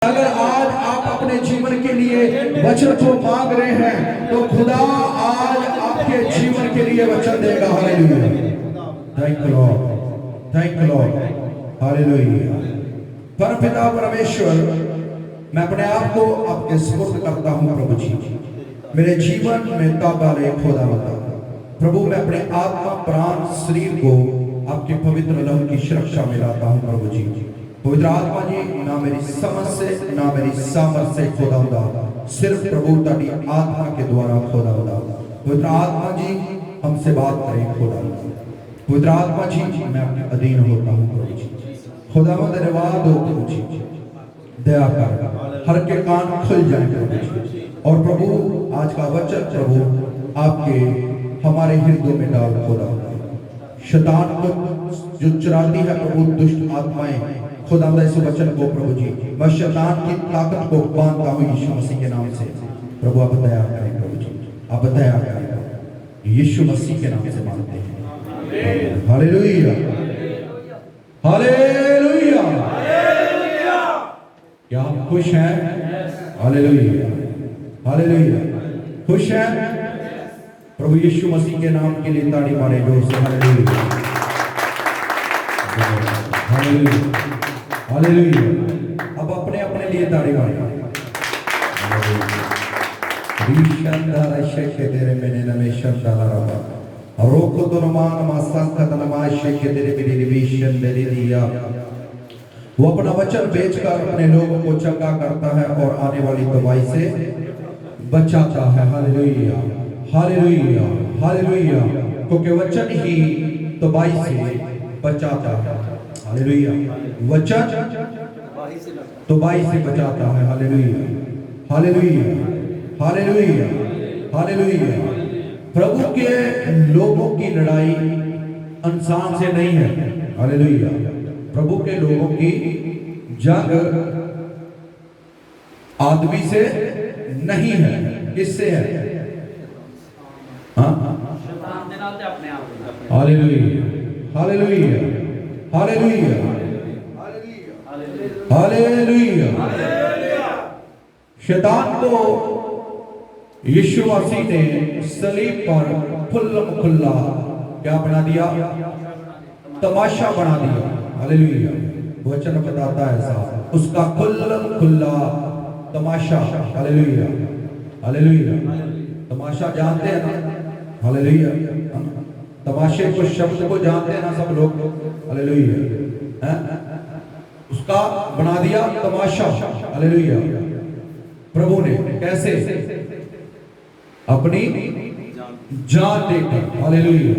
अगर आज आप अपने जीवन के लिए वचन को मांग रहे हैं तो खुदा आज आपके जीवन के लिए वचन देगा। Hallelujah, thank you Lord, thank you Lord, hallelujah. परमपिता परमेश्वर, मैं अपने आप को आपके सुपुर्द करता हूं प्रभु जी। मेरे जीवन में ताबाले खुदा बता प्रभु, मैं अपने आत्मा प्राण शरीर को आपके पवित्र लहू की सुरक्षा में लाता हूं प्रभु जी। पवित्र आत्मा जी, ना मेरी समझ से ना मेरी सामर्थ से खुदा होगा, सिर्फ प्रभु ताड़ी आत्मा के द्वारा खुदा होगा। पवित्र आत्मा जी हमसे बात करें खुदा। पवित्र आत्मा जी मैं आपके अधीन होता हूँ प्रभु जी। खुदा धन्यवाद हो प्रभु जी, दया कर हर के कान खुल जाए प्रभु जी। और प्रभु आज का वचन प्रभु आपके हमारे हृदयों में डाल खुदा। शैतान को जो चुराती है प्रभु, दुष्ट आत्माएं, खुदा इस वचन को प्रभु जी, मैं शैतान की ताकत को बांधता हूं यीशु मसीह के नाम से। प्रभु आप दया करें प्रभु जी, आप दया करें, यीशु मसीह के नाम से मांगते हैं। Hallelujah, hallelujah. क्या आप खुश हैं? Hallelujah, hallelujah. खुश हैं? प्रभु यीशु मसीह के नाम के लिए ताड़ी मारे जोर से। Hallelujah, hallelujah, hallelujah. अब अपने अपने लिए ताड़ी मारे। तेरे मैंने नमेशर डाला रहा रोको तो नमान मासांकत नमाशे के तेरे मेरी विशन दे दिया। वो अपना वचन बेचकर अपने लोगों को चंगा करता है और आने वाली तबाही से बचाता है। Hallelujah, hallelujah, hallelujah. क्योंकि वचन ही तबाही से बचाता है। हालेलुया, वचन तबाही से बचाता है। Hallelujah, hallelujah, hallelujah, hallelujah. प्रभु के लोगों की लड़ाई इंसान से नहीं है। हालेलुया, प्रभु के लोगों की जंग आदमी से नहीं है। किससे है? Hallelujah, hallelujah, hallelujah, hallelujah. शैतान को यीशु मसीह ने सलीब पर खुल्लम खुल्ला क्या बना दिया? तमाशा बना दिया। हालेलुया, वचन बताता है ऐसा, उसका खुल्लम खुल्ला तमाशा। Hallelujah, hallelujah. तमाशा जानते हैं ना? हालेलुया, तमाशे को शब्द को जानते हैं ना सब लोग? हालेलुया, उसका बना दिया तमाशा। हालेलुया, प्रभु ने कैसे? अपनी जान देकर। Hallelujah,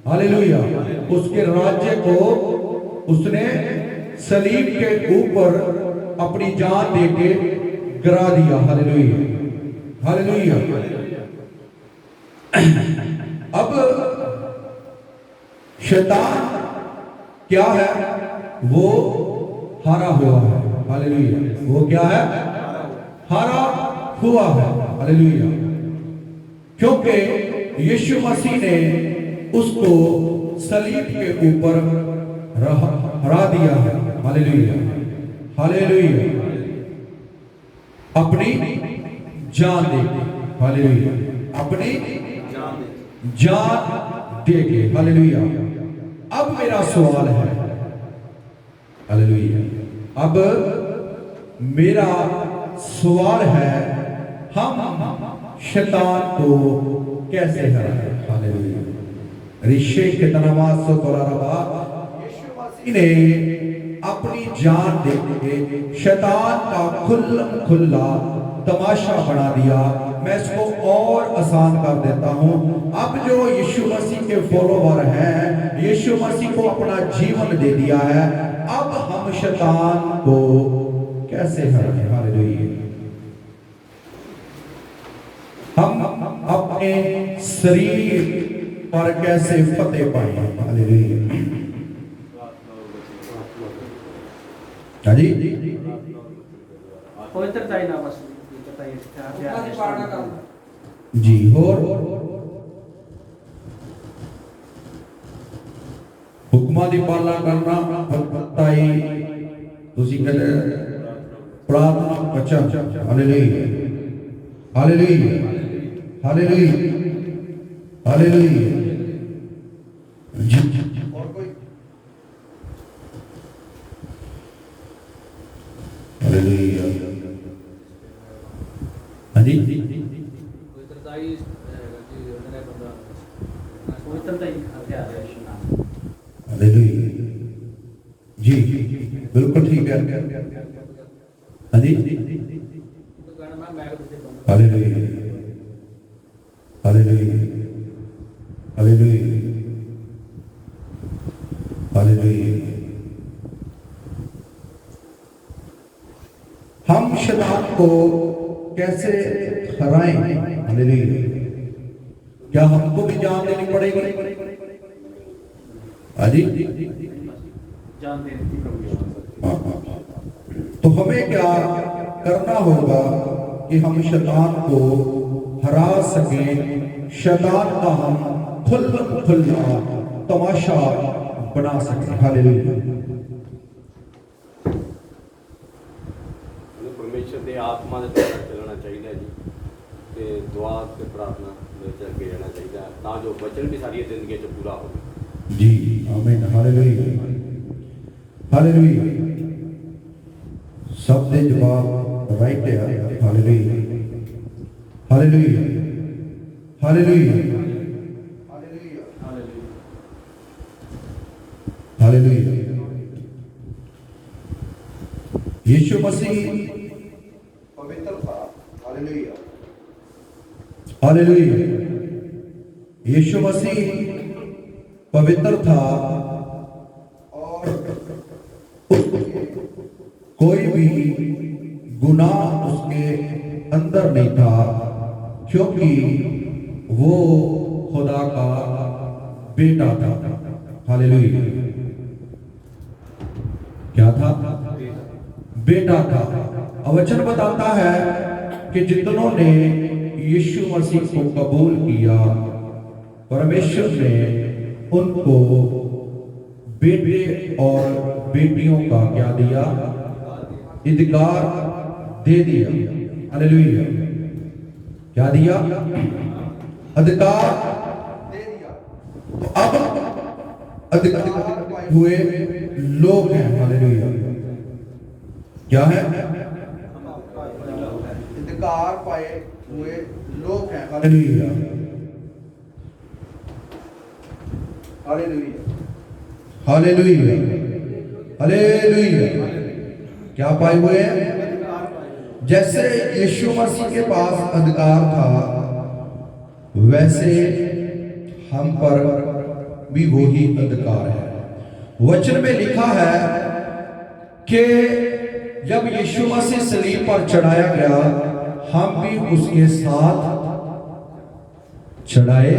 hallelujah. उसके राज्य को उसने सलीब के ऊपर अपनी जान देके गिरा दिया। Hallelujah, hallelujah. अब शैतान क्या है? वो हारा हुआ है। हालेलुया, वो क्या है? हारा हुआ है। हालेलुया, क्योंकि यीशु मसीह ने उसको सलीब के ऊपर हरा दिया है। Hallelujah, hallelujah. अपनी जान दे के। हालेलुया, अपनी जान दे के। हालेलुया। अब मेरा सवाल है, हालेलुया, अब मेरा सवाल है, हम शैतान को कैसे हराएं? हालेलुया। ऋषि के तनावास ने अपनी जान देके शैतान का खुल्लम खुल्ला तमाशा बना दिया। मैं इसको और आसान कर देता हूं। अब जो यीशु मसीह के फॉलोवर हैं, यीशु मसीह को अपना जीवन दे दिया है, अब हम शैतान को कैसे हराएं? हालेलुया। हम अपने शरीर पर कैसे फतेह पाएं? हालेलुया। जी, जी। और हुक्मां दी पालना करना बताई। तुसी कहते प्रार्थना वचन। Hallelujah, hallelujah, hallelujah, hallelujah. जी और कोई? हालेलुया। हाँ जी, हालेलुया जी, बिल्कुल ठीक है। हाँ जी, हालेलुया, हालेलुया, हालेलुया, हालेलुया। हम शैतान को कैसे हराएं? हालेलुया। क्या हमको भी जान देनी पड़ेगी? हाँ जी, हाँ, हाँ। तो हमें क्या करना होगा कि हम शैतान को हरा सकें, शैतान का हम खुल्ला तमाशा बना सकें। हालेलुया। परमेश्वर के आत्मा के द्वारा चलना चाहिए जी, ते दुआ ते प्रार्थना चल के रहना चाहिए तां जो वचन भी सारी जिंदगी च पूरा हो जी। आमीन। Hallelujah, hallelujah. सब दे जवाब राइट है। Hallelujah, hallelujah, hallelujah, hallelujah. यीशु मसीह पवित्र था। Hallelujah, hallelujah. यीशु मसीह पवित्र था और कोई भी गुनाह उसके अंदर नहीं था, क्योंकि वो खुदा का बेटा था। हालेलुया। क्या था? बेटा था। वचन बताता है कि जितनों ने यीशु मसीह को कबूल किया, परमेश्वर ने उनको बेटे और बेटियों का क्या दिया? अधिकार दे दिया। हालेलुया। क्या दिया? अधिकार दे दिया। तो अब अधिकार हुए लोग हैं। हालेलुया। क्या है? अधिकार पाए हुए लोग हैं। Hallelujah, hallelujah, hallelujah, hallelujah. क्या पाए हुए हैं? जैसे यीशु मसीह के पास अधिकार था, वैसे हम पर भी वही अधिकार है। वचन में लिखा है कि जब यीशु मसीह सलीब पर चढ़ाया गया, हम भी उसके साथ चढ़ाए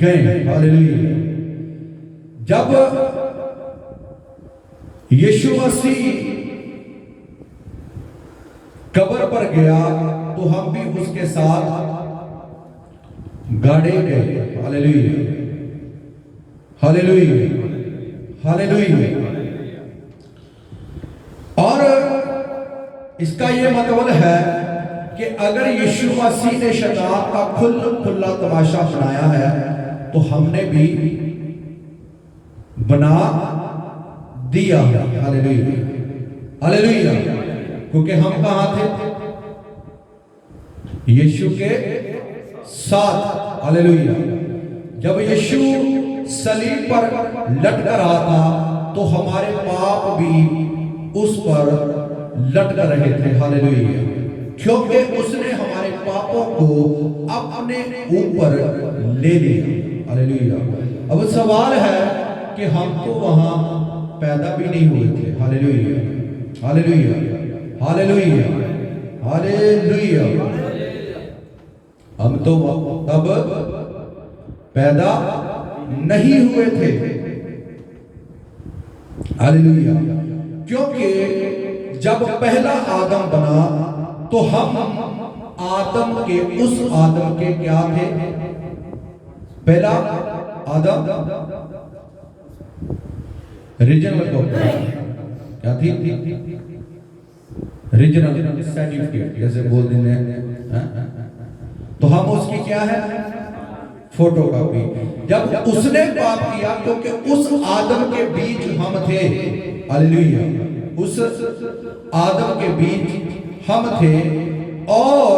गए। हालेलुया। जब यीशु मसीह कब्र पर गया तो हम भी उसके साथ गाड़े गए। Hallelujah, hallelujah, hallelujah. और इसका यह मतलब है कि अगर यीशु मसीह ने शैतान का खुला तमाशा बनाया है, तो हमने भी बना दिया। Hallelujah, hallelujah. क्योंकि हम कहां थे? यीशु के साथ। हालेलुया। जब यीशु सलीब पर लटक रहा था, तो हमारे पाप भी उस पर लटक रहे थे। हालेलुया। क्योंकि उसने हमारे पापों को अपने ऊपर ले लिया। हालेलुया। अब सवाल है कि हम तो वहां पैदा भी नहीं हुए थे। Hallelujah, hallelujah, hallelujah, hallelujah. हम तो तब पैदा नहीं हुए थे। हालेलुया। क्योंकि जब पहला आदम बना, तो हम आदम के उस आदम के क्या थे? पहला आदम रीजनल क्या थी? रीजनल सर्टिफिकेट जैसे बोल देते हैं, तो हम उसकी क्या है, फोटो कॉपी। जब उसने पाप किया, क्योंकि उस आदम के बीच हम थे, हालेलुया, उस आदम के बीच हम थे, और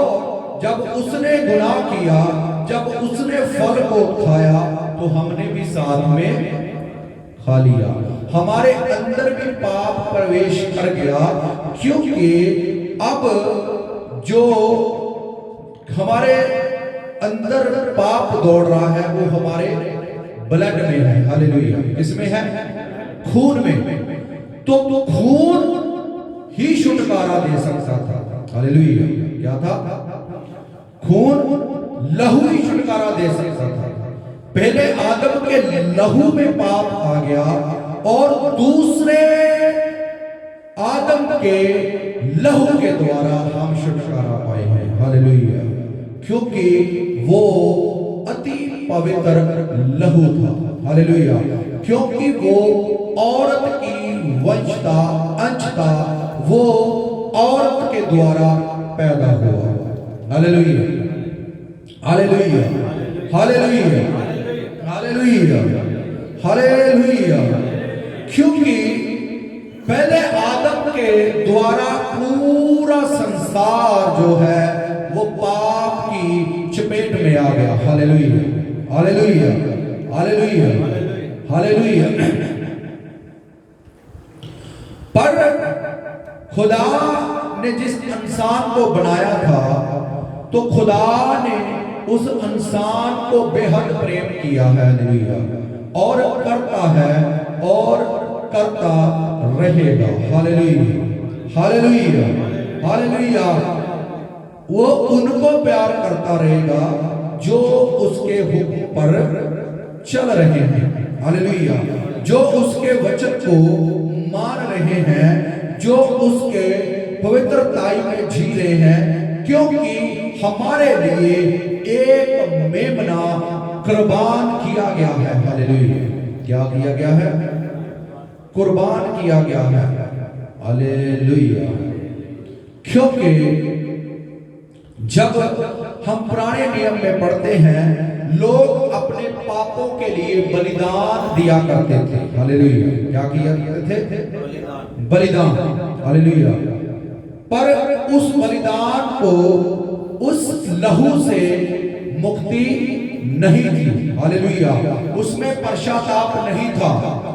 जब उसने गुनाह किया, जब उसने फल को खाया, तो हमने भी साथ में खा लिया। हमारे अंदर भी पाप प्रवेश कर गया, क्योंकि अब जो हमारे अंदर पाप दौड़ रहा है वो हमारे ब्लड में है, हालेलुया। किसमें है? खून में। तो खून ही छुटकारा दे सकता था, हालेलुया। क्या था? खून, लहू ही छुटकारा दे सकता था। पहले आदम के लहू में पाप आ गया, और दूसरे आदम के लहू के द्वारा हम छुटकारा पाए हैं, हालेलुया। क्योंकि वो अति पवित्र लहू था, हालेलुया। क्योंकि वो औरत की वंशता, अंश था, वो औरत के द्वारा पैदा हुआ, hallelujah, hallelujah, hallelujah, hallelujah, hallelujah. क्योंकि पहले आदम के द्वारा पूरा संसार जो है वो पाप की चपेट में आ गया, हालेलुया, हालेलुया, हालेलुया, हालेलुया। पर खुदा ने जिस इंसान को बनाया था, तो खुदा ने उस इंसान को बेहद प्रेम किया है, हालेलुया, और करता है और करता रहेगा, हालेलुया, हालेलुया, हालेलुया। वो उनको प्यार करता रहेगा जो उसके हुक्म पर चल रहे हैं, हालेलुया, जो उसके वचन को मान रहे हैं, जो उसके पवित्रताई में जी रहे हैं। क्योंकि हमारे लिए एक मेमना कुर्बान किया गया है, हालेलुया। क्या किया गया है? कुर्बान किया गया है, हालेलुया। क्योंकि जब हम पुराने नियम में पढ़ते हैं, लोग अपने पापों के लिए बलिदान दिया करते थे, हालेलुया। क्या किया करते थे? बलिदान, हालेलुया। पर उस बलिदान को, उस लहू से मुक्ति नहीं थी, हालेलुया। उसमें पश्चाताप नहीं था,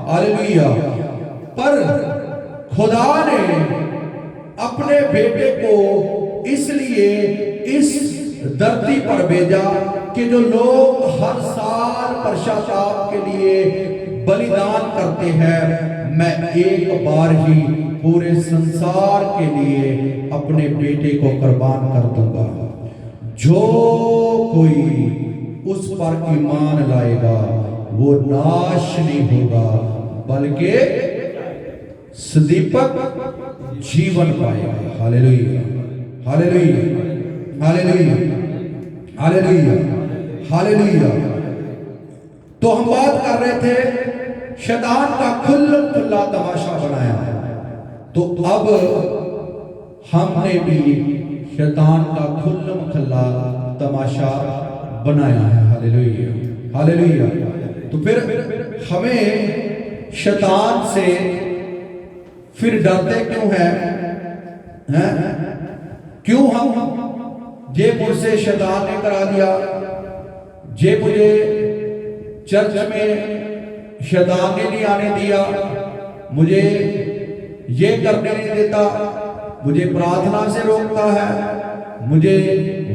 हालेलुया। पर खुदा ने अपने बेटे को इसलिए इस धरती पर भेजा कि जो लोग हर साल पश्चाताप के लिए बलिदान करते हैं, मैं एक बार ही पूरे संसार के लिए अपने बेटे को कुर्बान कर दूंगा। जो कोई उस पर ईमान लाएगा वो नाश नहीं होगा, बल्कि सदीपक जीवन पाएगा, hallelujah, hallelujah, hallelujah, hallelujah, hallelujah. तो हम बात कर रहे थे शैतान का खुल्ला तमाशा बनाया, तो अब हमने भी शैतान का खुल्ला तमाशा बनाया है, हालेलुया, हालेलुया। तो फिर हमें शैतान से फिर डरते क्यों हैं? क्यों हम जे मुझसे शैतान ने करा दिया, जे मुझे चर्च में शैतान ने नहीं आने दिया, मुझे ये करने नहीं देता, मुझे प्रार्थना से रोकता है, मुझे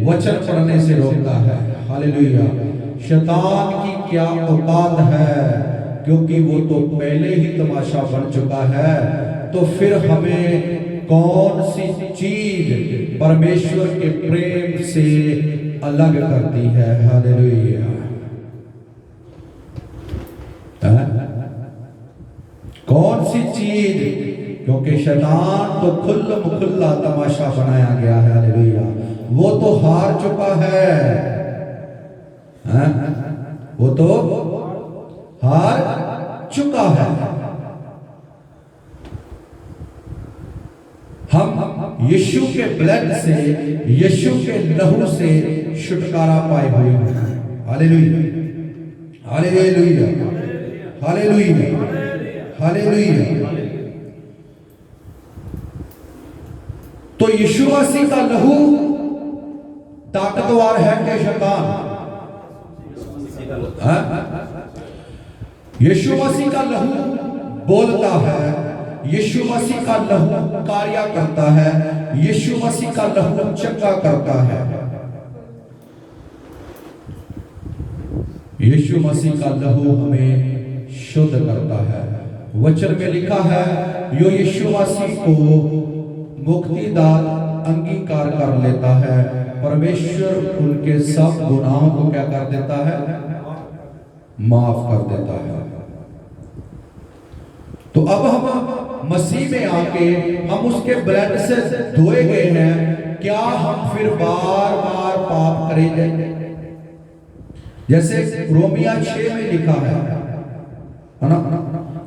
वचन पढ़ने से रोकता है, हालेलुया। शैतान की क्या औकात है, क्योंकि वो तो पहले ही तमाशा बन चुका है। तो फिर हमें कौन सी चीज परमेश्वर के प्रेम से अलग करती है, हालेलुया। कौन सी चीज? क्योंकि शैतान तो खुल्ला तमाशा बनाया गया है, हालेलुया। वो तो हार चुका है, वो तो हार चुका है। हम यीशु के ब्लड से, यीशु के लहू से छुटकारा पाए हुए हैं। Hallelujah, hallelujah, hallelujah, hallelujah. तो यीशु मसीह का लहू ताकतवर है कि शैतान? यीशु मसीह का लहू बोलता है, यीशु मसीह का लहू कार्य करता है, यीशु मसीह का लहू चंगा करता है। यीशु मसीह का लहू हमें शुद्ध करता है। वचन में लिखा है, यो यीशु मसीह को मुक्तिदाता अंगीकार कर लेता है, परमेश्वर उनके सब गुनाहों को क्या कर देता है? माफ कर देता है। तो अब हम मसीह में आके हम उसके ब्लड से धोए गए हैं, क्या हम फिर बार बार पाप करेंगे? जैसे रोमिया 6 में लिखा है ना,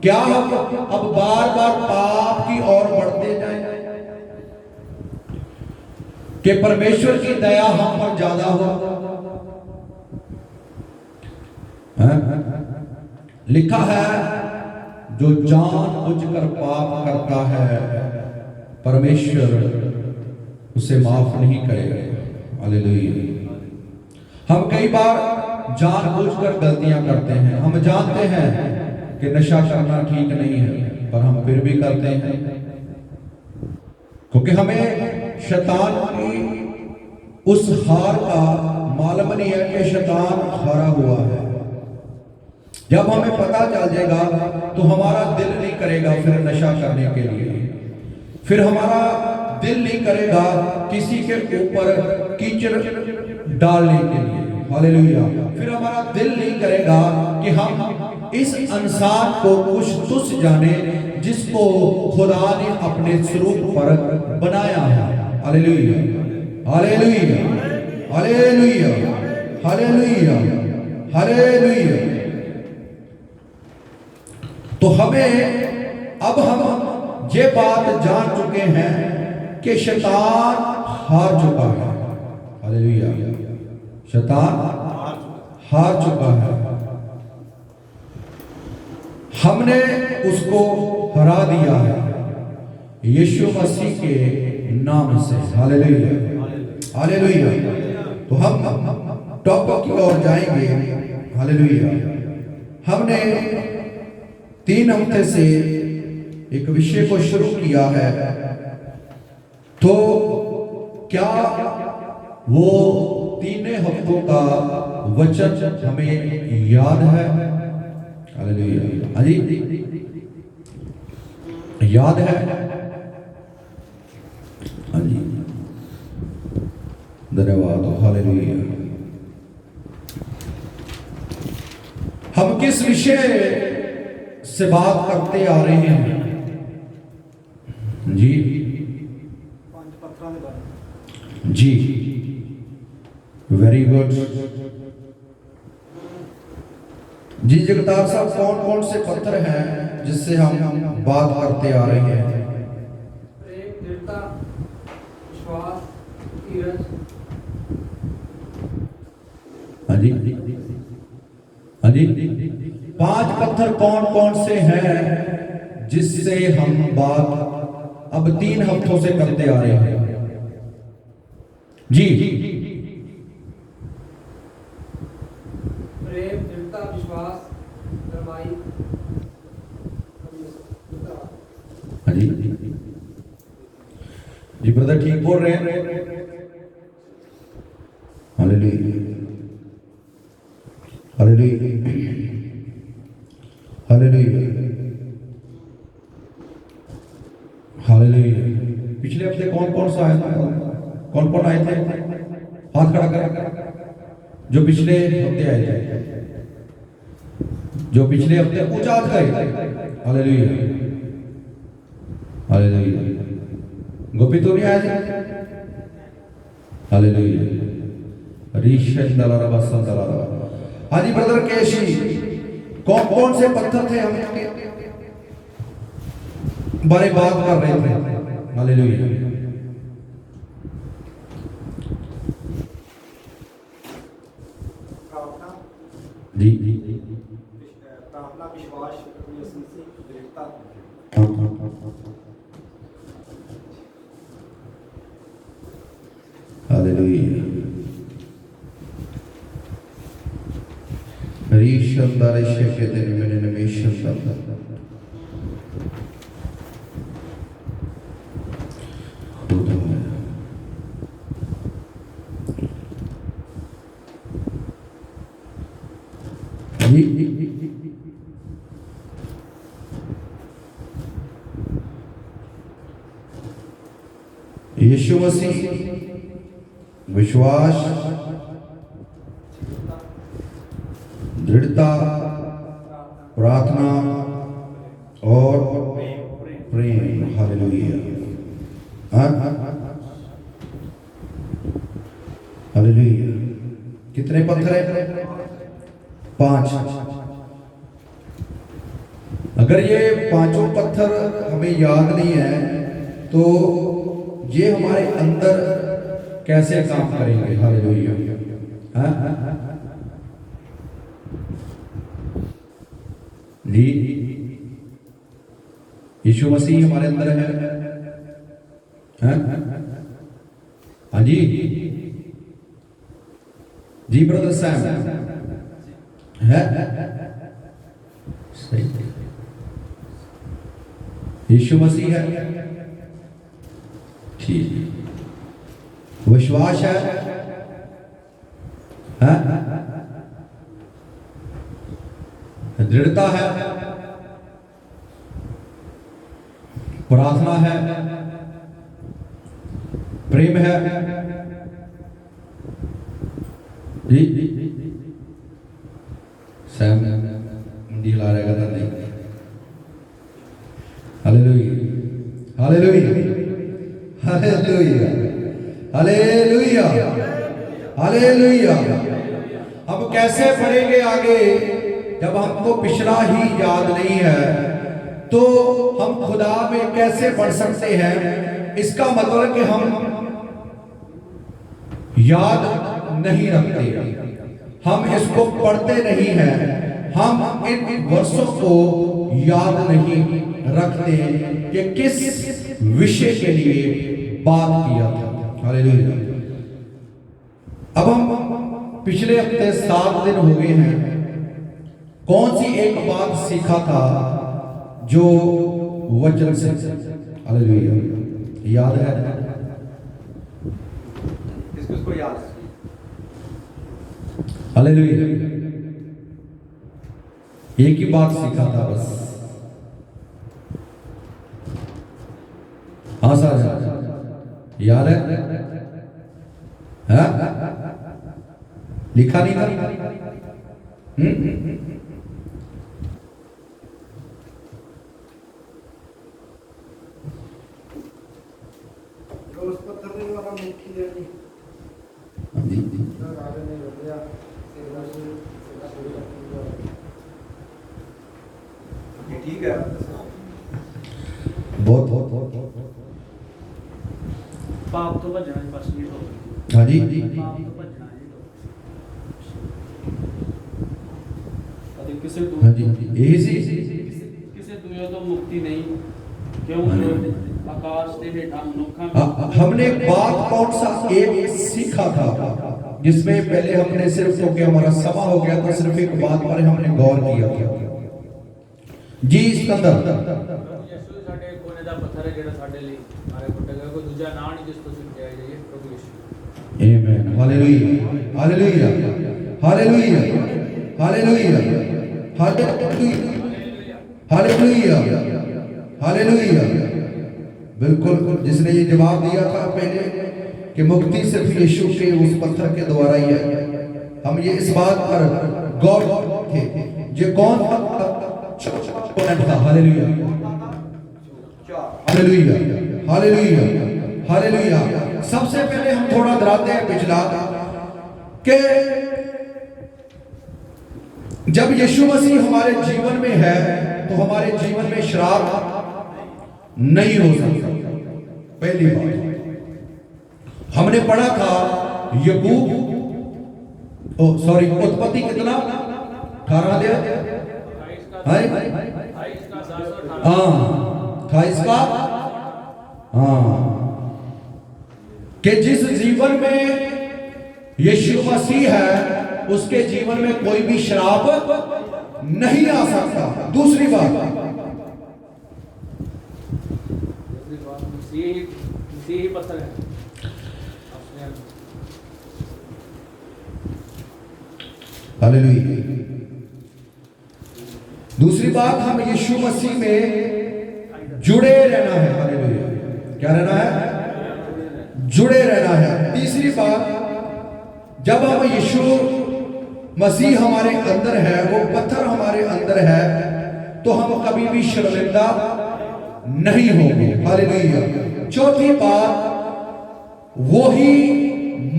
क्या हम अब बार बार पाप की ओर बढ़ते जाएं कि परमेश्वर की दया हम पर ज्यादा हो? लिखा है, जो जानबूझकर पाप करता है परमेश्वर उसे माफ नहीं करेगा। हालेलुया। हम कई बार जानबूझकर गलतियां करते हैं। हम जानते हैं कि नशा करना ठीक नहीं है, पर हम फिर भी करते हैं, क्योंकि हमें शैतान की उस हार का मालूम नहीं है कि शैतान हारा हुआ है। जब हमें पता चल जाएगा तो हमारा दिल नहीं करेगा फिर नशा करने के लिए, फिर हमारा दिल नहीं करेगा किसी के ऊपर कीचड़ डालने के लिए। हालेलुया। फिर हमारा दिल नहीं करेगा कि हम इस इंसान को कुछ तुच्छ जाने जिसको खुदा ने अपने स्वरूप पर बनाया है। Hallelujah, hallelujah, hallelujah, hallelujah, hallelujah. तो हमें अब हम ये बात जान चुके हैं कि शैतान हार चुका है। हालेलुया, शैतान हार चुका है। हमने उसको हरा दिया है यीशु मसीह के नाम से। Hallelujah, hallelujah. तो हम टॉपिक की ओर जाएंगे। हालेलुया। हमने 3 हफ्ते से एक विषय को शुरू किया है, तो क्या वो 3 हफ्तों का वचन हमें याद है? हालेलुया। हाँ जी, याद है? हाँ जी, धन्यवाद। हालेलुया। हम किस विषय से बात करते आ रहे हैं जी? जी, वेरी गुड जी। जगतार साहब, कौन कौन से पत्थर हैं जिससे हम बात करते आ रहे हैं? प्रेम, दृढ़ता, विश्वास, धीरज। हाँ जी, हाँ जी। 5 पत्थर कौन कौन से हैं जिससे हम बात अब 3 हफ्तों से करते आ रहे हैं जी? प्रेम, दृढ़ता, विश्वास, नरमाई। हाँ जी जी, ब्रदर ठीक बोल रहे हैं। Hallelujah, hallelujah, hallelujah, hallelujah. पिछले हफ्ते कौन कौन सा आया था? कौन कौन आए थे? हाथ खड़ा कर जो पिछले हफ्ते आए थे, जो पिछले हफ्ते ऊंचा हाथ करे। Hallelujah, hallelujah. गोपी तो नहीं आया थे? हालेलुया। रीशन दलारा बसन दलारा। हाँ जी ब्रदर केशी, कौन कौन से पत्थर थे हम बारे बात कर रहे थे? हालेलुया। जी प्रार्थना विश्वास दृढ़ता हालेलुया रीशंदारेशे के दिन मैंने नमेशंदा यीशु मसीह विश्वास दृढ़ता प्रार्थना और प्रेम हालेलुया हालेलुया कितने पत्थर हैं 5 अगर ये पांचों पत्थर हमें याद नहीं है तो ये हमारे अंदर कैसे काम करेंगे हालेलुया जी यीशु मसीह हमारे अंदर है हाँ जी जी ब्रदर सैम है सही यीशु मसीह है ठीक विश्वास है दृढ़ता है प्रार्थना है प्रेम है जी सैम ढीला रहेगा तो नहीं hallelujah hallelujah hallelujah hallelujah hallelujah अब कैसे पढ़ेंगे आगे जब हमको पिछला ही याद नहीं है तो हम खुदा में कैसे पढ़ सकते हैं इसका मतलब कि हम याद नहीं रखते हम इसको पढ़ते नहीं हैं हम इन वर्षों को याद नहीं रखते कि किस विषय के लिए बात किया था हालेलुया अब हम पिछले हफ्ते 7 दिन हो गए हैं कौन सी एक बात सीखा था जो वचन से हालेलुया याद है किसको याद है हालेलुया एक ही बात सीखा था बस हाँ सर याद है लिखा नहीं था उस पत्थर ने वाला मुक्ति दे दी जी राजा ने बोला सेवा से ये ठीक है बहुत बहुत बहुत पाप तो भजना है बस ये हो हाँ जी पाप तो भजना है किसे हाँ जी यही सी किसे दुनिया तो मुक्ति नहीं क्यों आकाश से हेठा मनुखा हमने एक बात कौन सा एक सीखा था जिसमें पहले हमने सिर्फ क्योंकि हमारा समा हो गया था सिर्फ एक बात पर हमने गौर किया था जी सिकंदर ਯਿਸੂ ਸਾਡੇ ਕੋਨੇ ਦਾ ਪੱਥਰ ਹੈ ਜਿਹੜਾ ਸਾਡੇ ਲਈ ਮਾਰੇ ਕੁੱਟੇਗਾ ਕੋਈ ਦੂਜਾ ਨਾਂ ਨਹੀਂ ਜਿਸ ਤੋਂ ਸਿੱਖਿਆ ਜਾਈਏ ਪ੍ਰਭੂ ਯਿਸੂ आमेन hallelujah hallelujah hallelujah hallelujah hallelujah hallelujah बिल्कुल जिसने ये जवाब दिया था पहले कि मुक्ति सिर्फ यीशु के उस पत्थर के द्वारा ही है हम ये इस बात पर गौर थे ये कौन था हालेलुया हालेलुया हालेलुया हालेलुया सबसे पहले हम थोड़ा डराते हैं पिछला कि जब यीशु मसीह हमारे जीवन में है तो हमारे जीवन में श्राप नहीं हो सकता पहली बात हमने पढ़ा था यकूब उत्पत्ति कितना 18 दे 28 का हाय 28 का 718 हाँ 28 का हाँ कि जिस जीवन में यीशु मसीह है उसके जीवन में कोई भी श्राप नहीं आ सकता। दूसरी बात मसीह ही पत्थर है। हालेलुया। दूसरी बात, हम यीशु मसीह में जुड़े रहना है। हालेलुया। क्या रहना है? जुड़े रहना है। तीसरी बात, जब हम यीशु मसीह हमारे अंदर है, वो पत्थर हमारे अंदर है, तो हम कभी भी शर्मिंदा नहीं होंगे। हालेलुया। चौथी बात, वही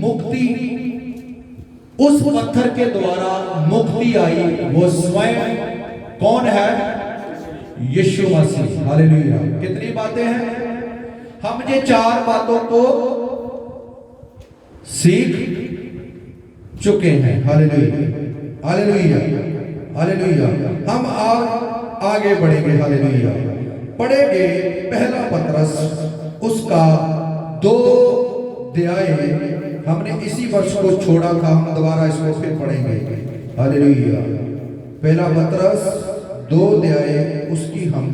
मुक्ति, उस पत्थर के द्वारा मुक्ति आई, वो स्वयं कौन है? यीशु मसीह। हालेलुया। कितनी बातें हैं? हम ये 4 बातों को सीख चुके हैं। Hallelujah hallelujah hallelujah. हम आगे बढ़ेंगे। हालेलुया। पढ़ेंगे पहला पतरस उसका 2 अध्याय। हमने इसी वर्ष को छोड़ा था, हम दोबारा इसको फिर पढ़ेंगे। हालेलुया। पहला पतरस 2 अध्याय उसकी हम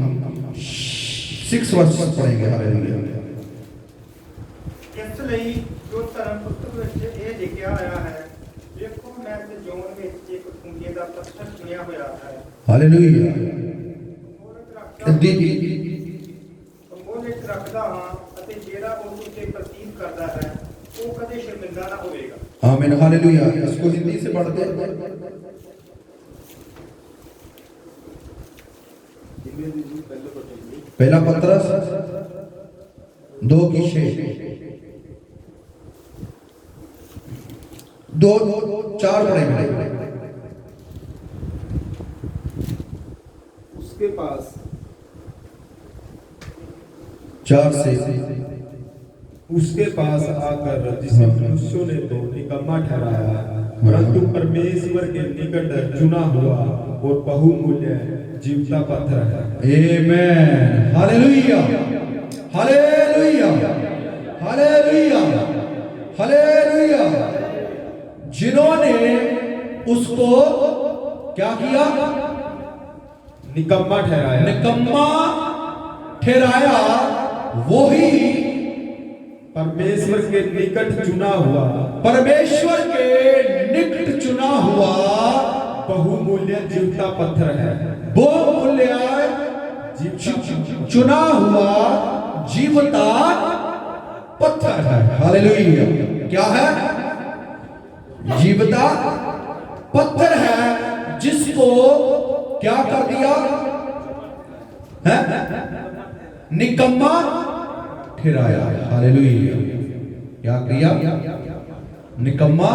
6 वर्ष पढ़ेंगे। हालेलुया। ਇਸ ਲਈ ਜੋ ਧਰਮ ਪੁਸਤਕ ਵਿੱਚ ਇਹ ਲਿਖਿਆ ਹੋਇਆ ਹੈ, ਵੇਖੋ ਮੈਂ ਤੇ ਜੋਨ ਵਿੱਚ ਇੱਕ ਖੂੰਜੇ ਦਾ ਪੱਥਰ ਚੁਣਿਆ ਹੋਇਆ ਹੈ। ਹਾਲੇਲੂਇਆ। ਕੰਬੋਜ ਵਿੱਚ ਰੱਖਦਾ ਹਾਂ ਅਤੇ ਜਿਹੜਾ ਉਸ ਉੱਤੇ ਪ੍ਰਤੀਤ ਕਰਦਾ ਹੈ ਉਹ ਕਦੇ ਸ਼ਰਮਿੰਦਾ ਨਾ ਹੋਵੇਗਾ। आमीन। हालेलुया। इसको हिंदी से पढ़ते हैं। पहला पतरस 2 की 6 2 4 पढ़ेंगे। उसके पास 4 से उसके पास आकर जिसे मनुष्यों ने तो निकम्मा ठहराया, परंतु परमेश्वर के निकट चुना हुआ और बहुमूल्य जीवता पत्थर है। आमीन। Hallelujah hallelujah hallelujah hallelujah. जिन्होंने उसको क्या किया? निकम्मा ठहराया। निकम्मा ठहराया। वही परमेश्वर के निकट चुना हुआ, परमेश्वर के निकट चुना हुआ बहुमूल्य जीवता पत्थर है। बहुमूल्य चुना हुआ जीवता पत्थर है। हालेलुया। क्या है? जीवता पत्थर है, जिसको क्या कर दिया है? निकम्मा ठहराया। हालेलुया। क्या किया? निकम्मा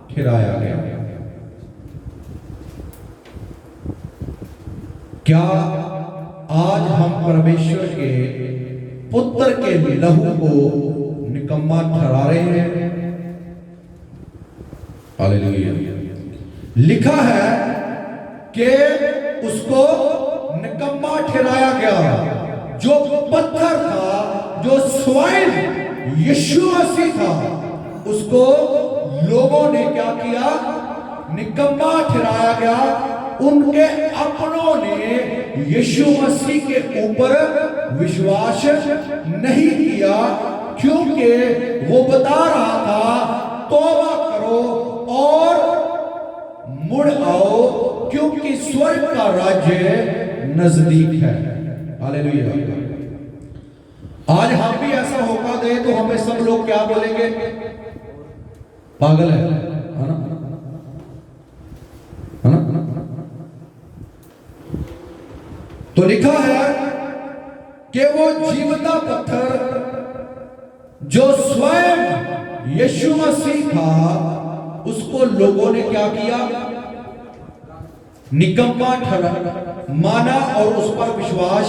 ठहराया गया। क्या आज हम परमेश्वर के पुत्र के लहू को निकम्मा ठहरा रहे हैं? हालेलुया। लिखा है कि उसको निकम्मा ठहराया गया। जो पत्थर था, जो स्वयं यीशु मसीह था, उसको लोगों ने क्या किया? निकम्मा ठहराया गया। उनके अपनों ने यीशु मसीह के ऊपर विश्वास नहीं किया, क्योंकि वो बता रहा था तौबा करो और मुड़ आओ, क्योंकि स्वर्ग का राज्य नजदीक है। हालेलुया। आज हम भी ऐसा मौका दे तो हमें सब लोग क्या बोलेंगे? पागल है ना? है ना? तो लिखा है कि वो जीवता पत्थर जो स्वयं यीशु मसीह था, उसको लोगों ने क्या किया? निकम्मा ठहरा माना और उस पर विश्वास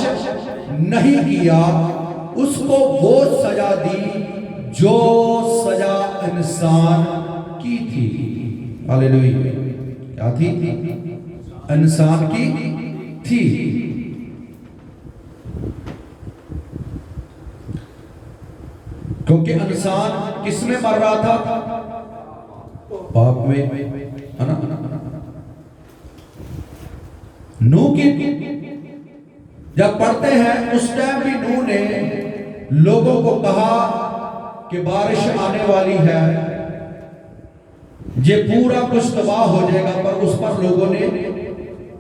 नहीं किया। उसको वो सजा दी जो सजा इंसान की थी। हालेलुया। क्या थी? इंसान की थी। क्योंकि इंसान किस में मर रहा था? पाप में, है ना? नूह की जब पढ़ते हैं उस टाइम भी नूह ने लोगों को कहा कि बारिश आने वाली है, ये पूरा कुछ तबाह हो जाएगा, पर उस पर लोगों ने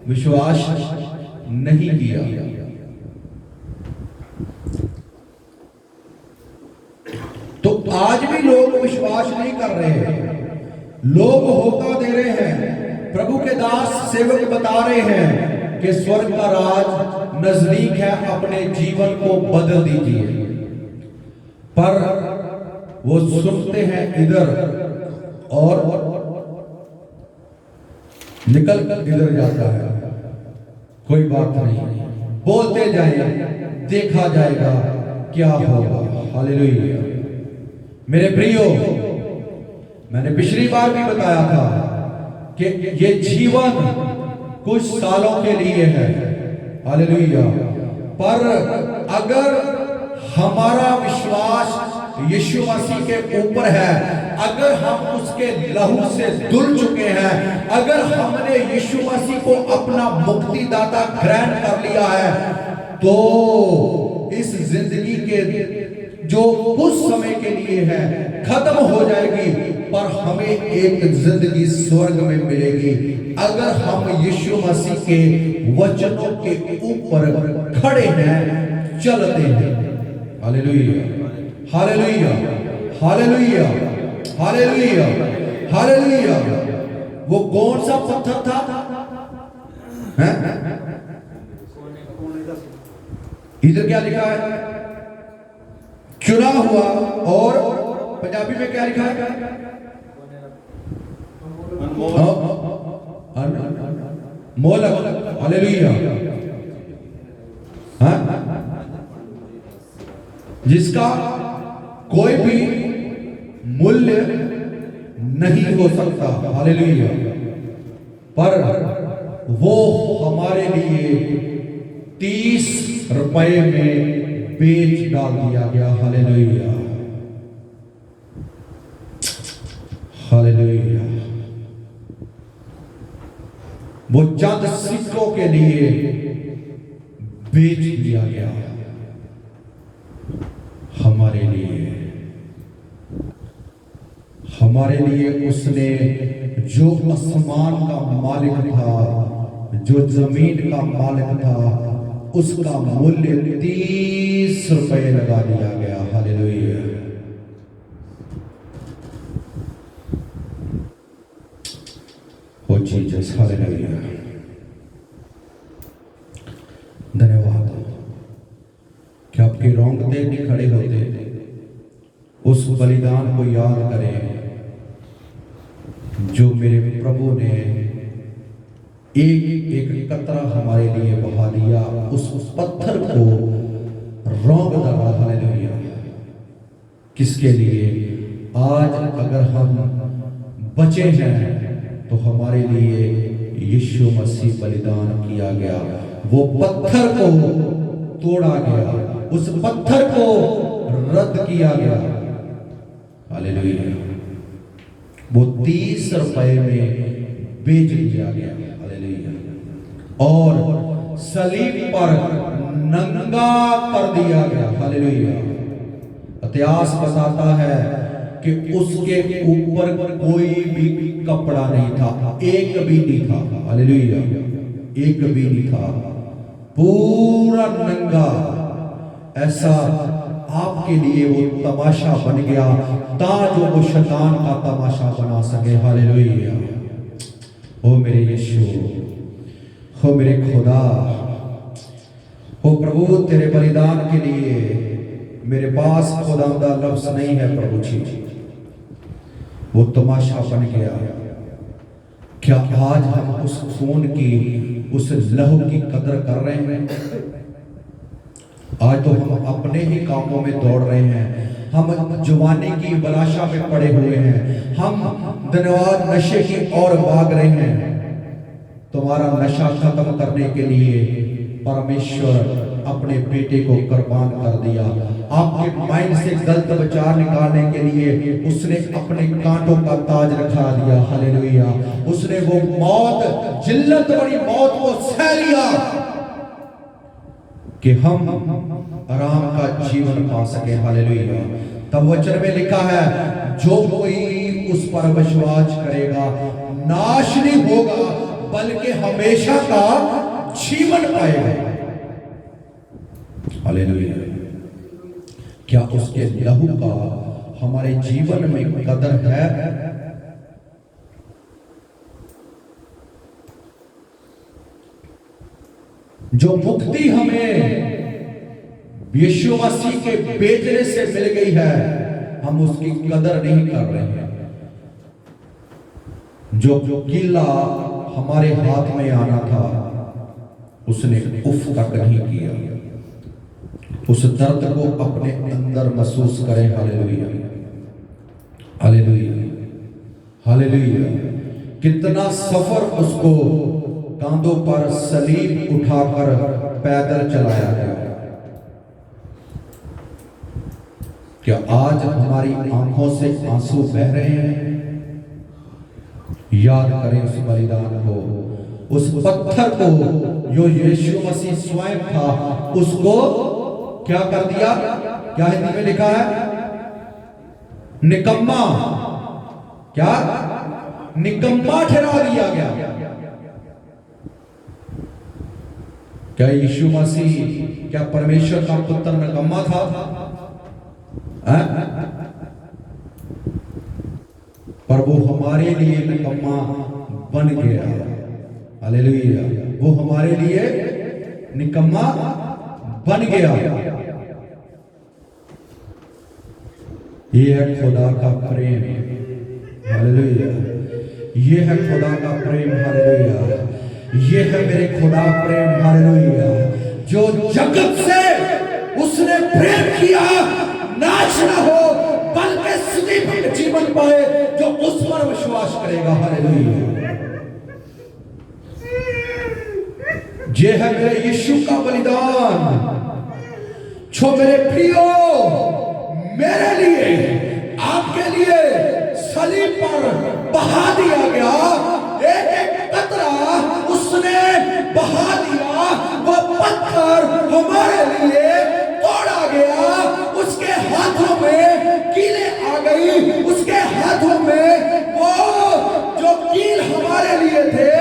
विश्वास नहीं किया। तो आज भी लोग विश्वास नहीं कर रहे हैं, लोग होका दे रहे हैं। प्रभु के दास सेवक बता रहे हैं कि स्वर्ग का राज नजदीक है, अपने जीवन को बदल दीजिए। पर वो सुनते हैं इधर और निकल इधर जाता है। कोई बात नहीं, बोलते जाए, देखा जाएगा क्या होगा। हालेलुया। मेरे प्रियो, मैंने पिछली बार भी बताया था कि ये जीवन कुछ सालों के लिए है। हालेलुया। पर अगर हमारा विश्वास यीशु मसीह के ऊपर है, अगर हम उसके लहू से धुल चुके हैं, अगर हमने यीशु मसीह को अपना मुक्तिदाता ग्रहण कर लिया है, तो इस जिंदगी के जो कुछ समय के लिए है खत्म हो जाएगी, पर हमें एक जिंदगी स्वर्ग में मिलेगी अगर हम यीशु मसीह के वचनों के ऊपर खड़े हैं, चलते हैं। Hallelujah, hallelujah, hallelujah, hallelujah, hallelujah. वो कौन सा पत्थर था? इधर क्या लिखा है? चुना हुआ। और पंजाबी में क्या लिखा है? मोलक। हालेलुया। जिसका कोई भी मूल्य नहीं हो सकता। हालेलुया। पर वो हमारे लिए 30 रुपए में बेच डाल दिया गया। Hallelujah, hallelujah. वो चंद सिक्कों के लिए बेच दिया गया हमारे लिए। हमारे लिए उसने जो आसमान का मालिक था, जो जमीन का मालिक था, उसका मूल्य 30 रुपए लगा दिया गया। हालेलुया। ओ जीसस, हालेलुया। धन्यवाद कि आपके रोंगटे भी खड़े होते उस बलिदान को याद करें जो मेरे प्रभु ने एक एक कतरा हमारे लिए बहा दिया, उस पत्थर को रौंद डाला। हालेलुया। किसके लिए? आज अगर हम बचे हैं तो हमारे लिए यीशु मसीह बलिदान किया गया। वो पत्थर को तोड़ा गया, उस पत्थर को रद्द किया गया। हालेलुया। वो 30 रुपए में बेच दिया गया। और सलीब पर नंगा कर दिया गया। हालेलुया। इतिहास बताता है कि उसके ऊपर कोई भी कपड़ा नहीं था, एक भी नहीं था। हालेलुया, एक भी नहीं था, पूरा नंगा। ऐसा आपके लिए वो तमाशा बन गया ताकि वो शैतान का तमाशा बना सके। हालेलुया। ओ मेरे यीशु, हो मेरे खुदा, हो प्रभु, तेरे बलिदान के लिए मेरे पास खुदावंदा लफ्ज नहीं है प्रभु जी। वो तमाशा बन गया। क्या आज हम उस खून की, उस लहू की कदर कर रहे हैं? आज तो हम अपने ही कामों में दौड़ रहे हैं, हम जवानी की बलाशा में पड़े हुए हैं, हम धन्यवाद नशे की ओर भाग रहे हैं। तुम्हारा नशा खत्म करने के लिए परमेश्वर अपने बेटे को कुर्बान कर दिया। आपके माइंड से गलत विचार निकालने के लिए उसने अपने कांटों का ताज रखा दिया। हालेलुया। उसने वो मौत, जिल्लत बड़ी मौत को सह लिया कि हम आराम का जीवन पा सके। हालेलुया। तब वचन में लिखा है, जो कोई उस पर विश्वास करेगा नाश नहीं होगा बल्कि हमेशा का जीवन पाएगा। हालेलुया। क्या उसके लहू का हमारे जीवन में कदर है? जो मुक्ति हमें यीशु मसीह के बेचने से मिल गई है, हम उसकी कदर नहीं कर रहे हैं। जो किला हमारे हाथ में आना था उसने उफ तक नहीं किया। उस दर्द को अपने अंदर महसूस करें। Hallelujah, hallelujah, hallelujah. कितना सफर उसको कांधों पर सलीब उठाकर पैदल चलाया गया। क्या आज हमारी आंखों से आंसू बह रहे हैं? याद करें उस बलिदान को, उस पत्थर को जो यीशु मसीह स्वयं था, उसको क्या कर दिया? क्या हिंदी में लिखा है? निकम्मा। क्या? निकम्मा ठहरा दिया गया। क्या यीशु मसीह, क्या परमेश्वर का पुत्र निकम्मा था? पर वो हमारे लिए निकम्मा बन गया। हालेलुया। वो हमारे लिए निकम्मा बन गया। ये है खुदा का प्रेम। हालेलुया। ये है खुदा का प्रेम। हालेलुया। ये है मेरे खुदा प्रेम। हालेलुया। जो जगत से उसने प्रेम किया, नाश ना हो बल्कि सदैव जीवन पाए जो उस पर विश्वास करेगा। हालेलुया। ये है मेरे यीशु का बलिदान, जो मेरे प्रियो मेरे लिए, आपके लिए सलीब पर बहा दिया गया। एक एक कतरा उसने बहा दिया। वो पत्थर हमारे लिए तोड़ा गया। उसके हाथों में कीलें आ गई। उसके हाथों में वो जो कील हमारे लिए थे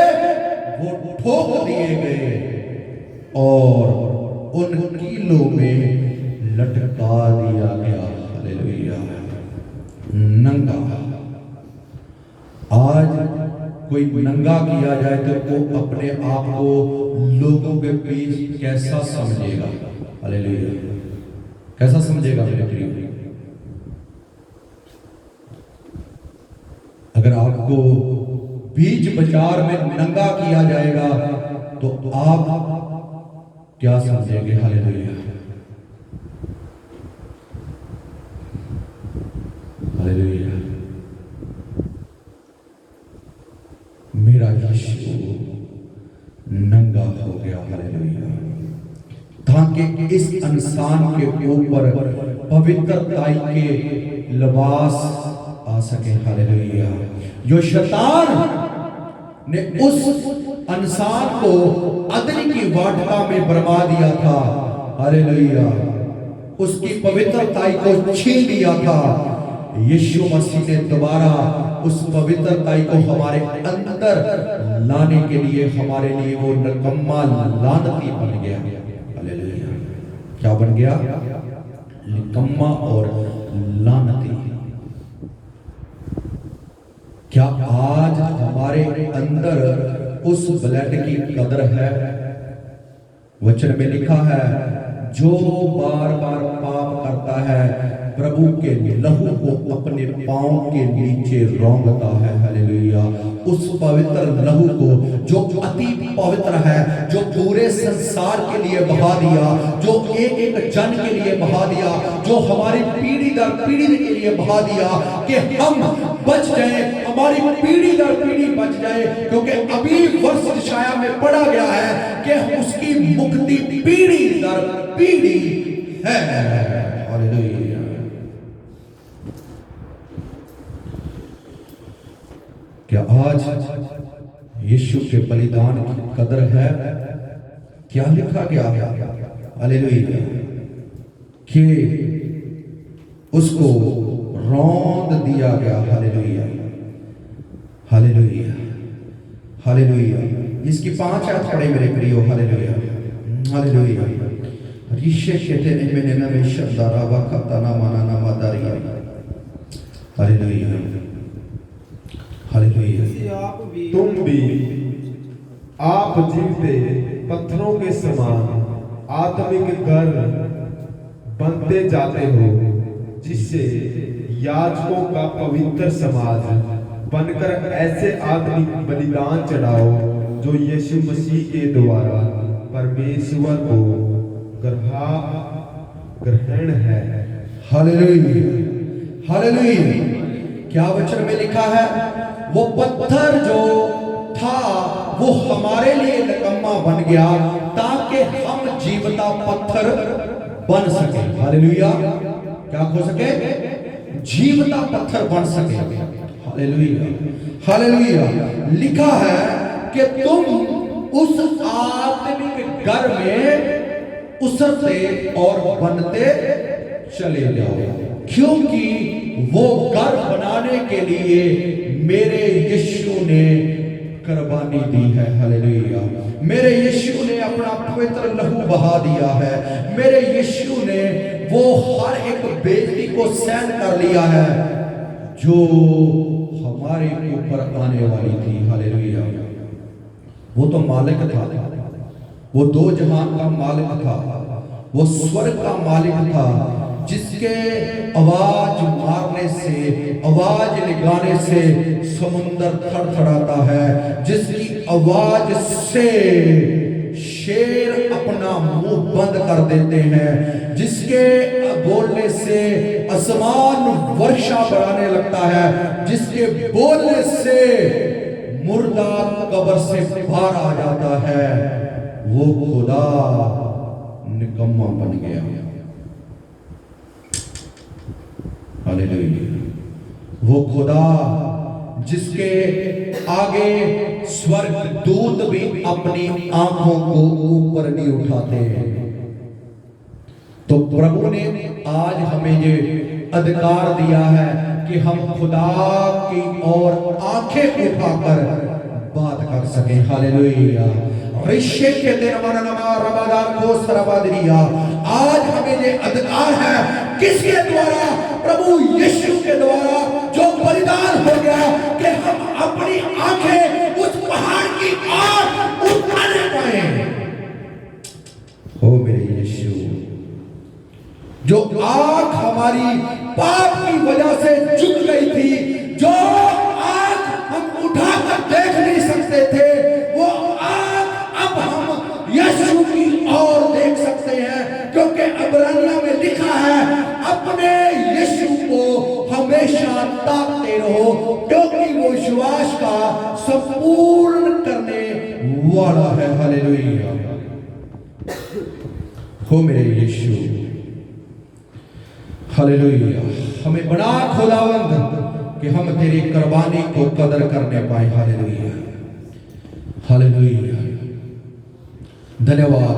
वो ठोक दिए गए और उन कीलों में लटका दिया गया। हालेलुया। नंगा। आज कोई नंगा किया जाए तो वो अपने आप को लोगों के बीच कैसा समझेगा? हालेलुया। कैसा समझेगा मेरे प्रिय? अगर आपको बीच बाजार में नंगा किया जाएगा तो आप क्या समझेंगे? Hallelujah, hallelujah. मेरा यीशु नंगा हो गया। हालेलुया। ताकि इस इंसान के ऊपर पवित्रताई के लिबास आ सके। हालेलुया। जो शैतान ने उस इंसान को अदनी की वाटिका में बर्मा दिया था, हालेलुया, उसकी पवित्रताई को छीन लिया था, यीशु मसीह ने दोबारा उस पवित्रताई को हमारे अंदर लाने के लिए हमारे लिए वो निकम्मा लानती बन गया। हालेलुया। क्या बन गया? निकम्मा और लानती। क्या आज हमारे अंदर उस ब्लड की कदर है? वचन में लिखा है, जो बार बार पाप करता है प्रभु के लहू को अपने पांव के नीचे रौंदता है। हालेलुया। उस पवित्र लहू को जो अति पवित्र है, जो पूरे संसार के लिए बहा दिया, जो एक एक जन के लिए बहा दिया, जो हमारी पीढ़ी दर पीढ़ी के लिए बहा दिया कि हम बच जाए, हमारी पीढ़ी दर पीढ़ी बच जाए, क्योंकि अभी वर्ष छाया में पढ़ा गया है कि उसकी मुक्ति पीढ़ी दर पीढ़ी है। हालेलुया। क्या आज यीशु के बलिदान की कदर है? क्या लिखा गया है? हालेलुया। कि उसको रौंद दिया गया। Hallelujah, hallelujah, hallelujah. इसकी 5 आयत पढ़े मेरे प्रियो। Hallelujah, hallelujah. ऋषे कहते हैं मैंने ना में शब्दारा वक़्ता ना माना ना मदारिया। Hallelujah, hallelujah. तुम भी आप जीवते पत्थरों के समान आत्मिक घर बनते जाते हो, जिससे याजकों का पवित्र समाज बनकर ऐसे आत्मिक बलिदान चढ़ाओ जो यीशु मसीह के द्वारा परमेश्वर को ग्रहण है। Hallelujah, hallelujah. क्या वचन में लिखा है? वो पत्थर जो था वो हमारे लिए निकम्मा बन गया ताकि हम जीवता पत्थर बन सके। हालेलुया। क्या हो सके? जीवता पत्थर बन सके। Hallelujah, hallelujah. लिखा है कि तुम उस आत्मिक घर में उसरते और बनते चले जाओ, क्योंकि वो घर बनाने के लिए मेरे यीशु ने कुर्बानी दी है। हालेलुया। मेरे यीशु ने अपना पवित्र लहू बहा दिया है। मेरे यीशु ने वो हर एक बेइज्जती को सहन कर लिया है जो हमारे ऊपर आने वाली थी। हालेलुया। वो तो मालिक था, वो 2 जहान का मालिक था, वो स्वर्ग का मालिक था, जिसके आवाज मारने से, आवाज लगाने से समुंदर थरथराता है, जिसकी आवाज से शेर अपना मुंह बंद कर देते हैं, जिसके बोलने से आसमान वर्षा बढ़ाने लगता है, जिसके बोलने से मुर्दा कब्र से बाहर आ जाता है, वो खुदा निकम्मा बन गया। हालेलुया। वो खुदा जिसके आगे स्वर्ग दूत भी अपनी आंखों को ऊपर नहीं उठाते। तो प्रभु ने आज हमें ये अधिकार दिया है कि हम खुदा की ओर आंखें उठाकर बात कर सकें। हालेलुया। ऋषि के दिन को सरबादिया। आज हमें ये अधिकार है, किसके द्वारा? प्रभु यीशु के द्वारा, जो बलिदान हो गया कि हम अपनी आंखें उस पहाड़ की ओर उठाने पाए। ओ मेरे यीशु, जो आंख हमारी पाप की वजह से झुक गई थी, जो आंख हम उठाकर देख नहीं सकते थे, वो आंख अब हम यीशु की ओर देख सकते हैं, क्योंकि इब्रानियों में लिखा है अपने यीशु को हमेशा ताकते रहो, क्योंकि वो विश्वास का संपूर्ण करने वाला है। हालेलुया। हो मेरे यीशु, हालेलुया। हमें बड़ा खुदावंद कि हम तेरी कुर्बानी को कदर करने पाए। Hallelujah, hallelujah. धन्यवाद।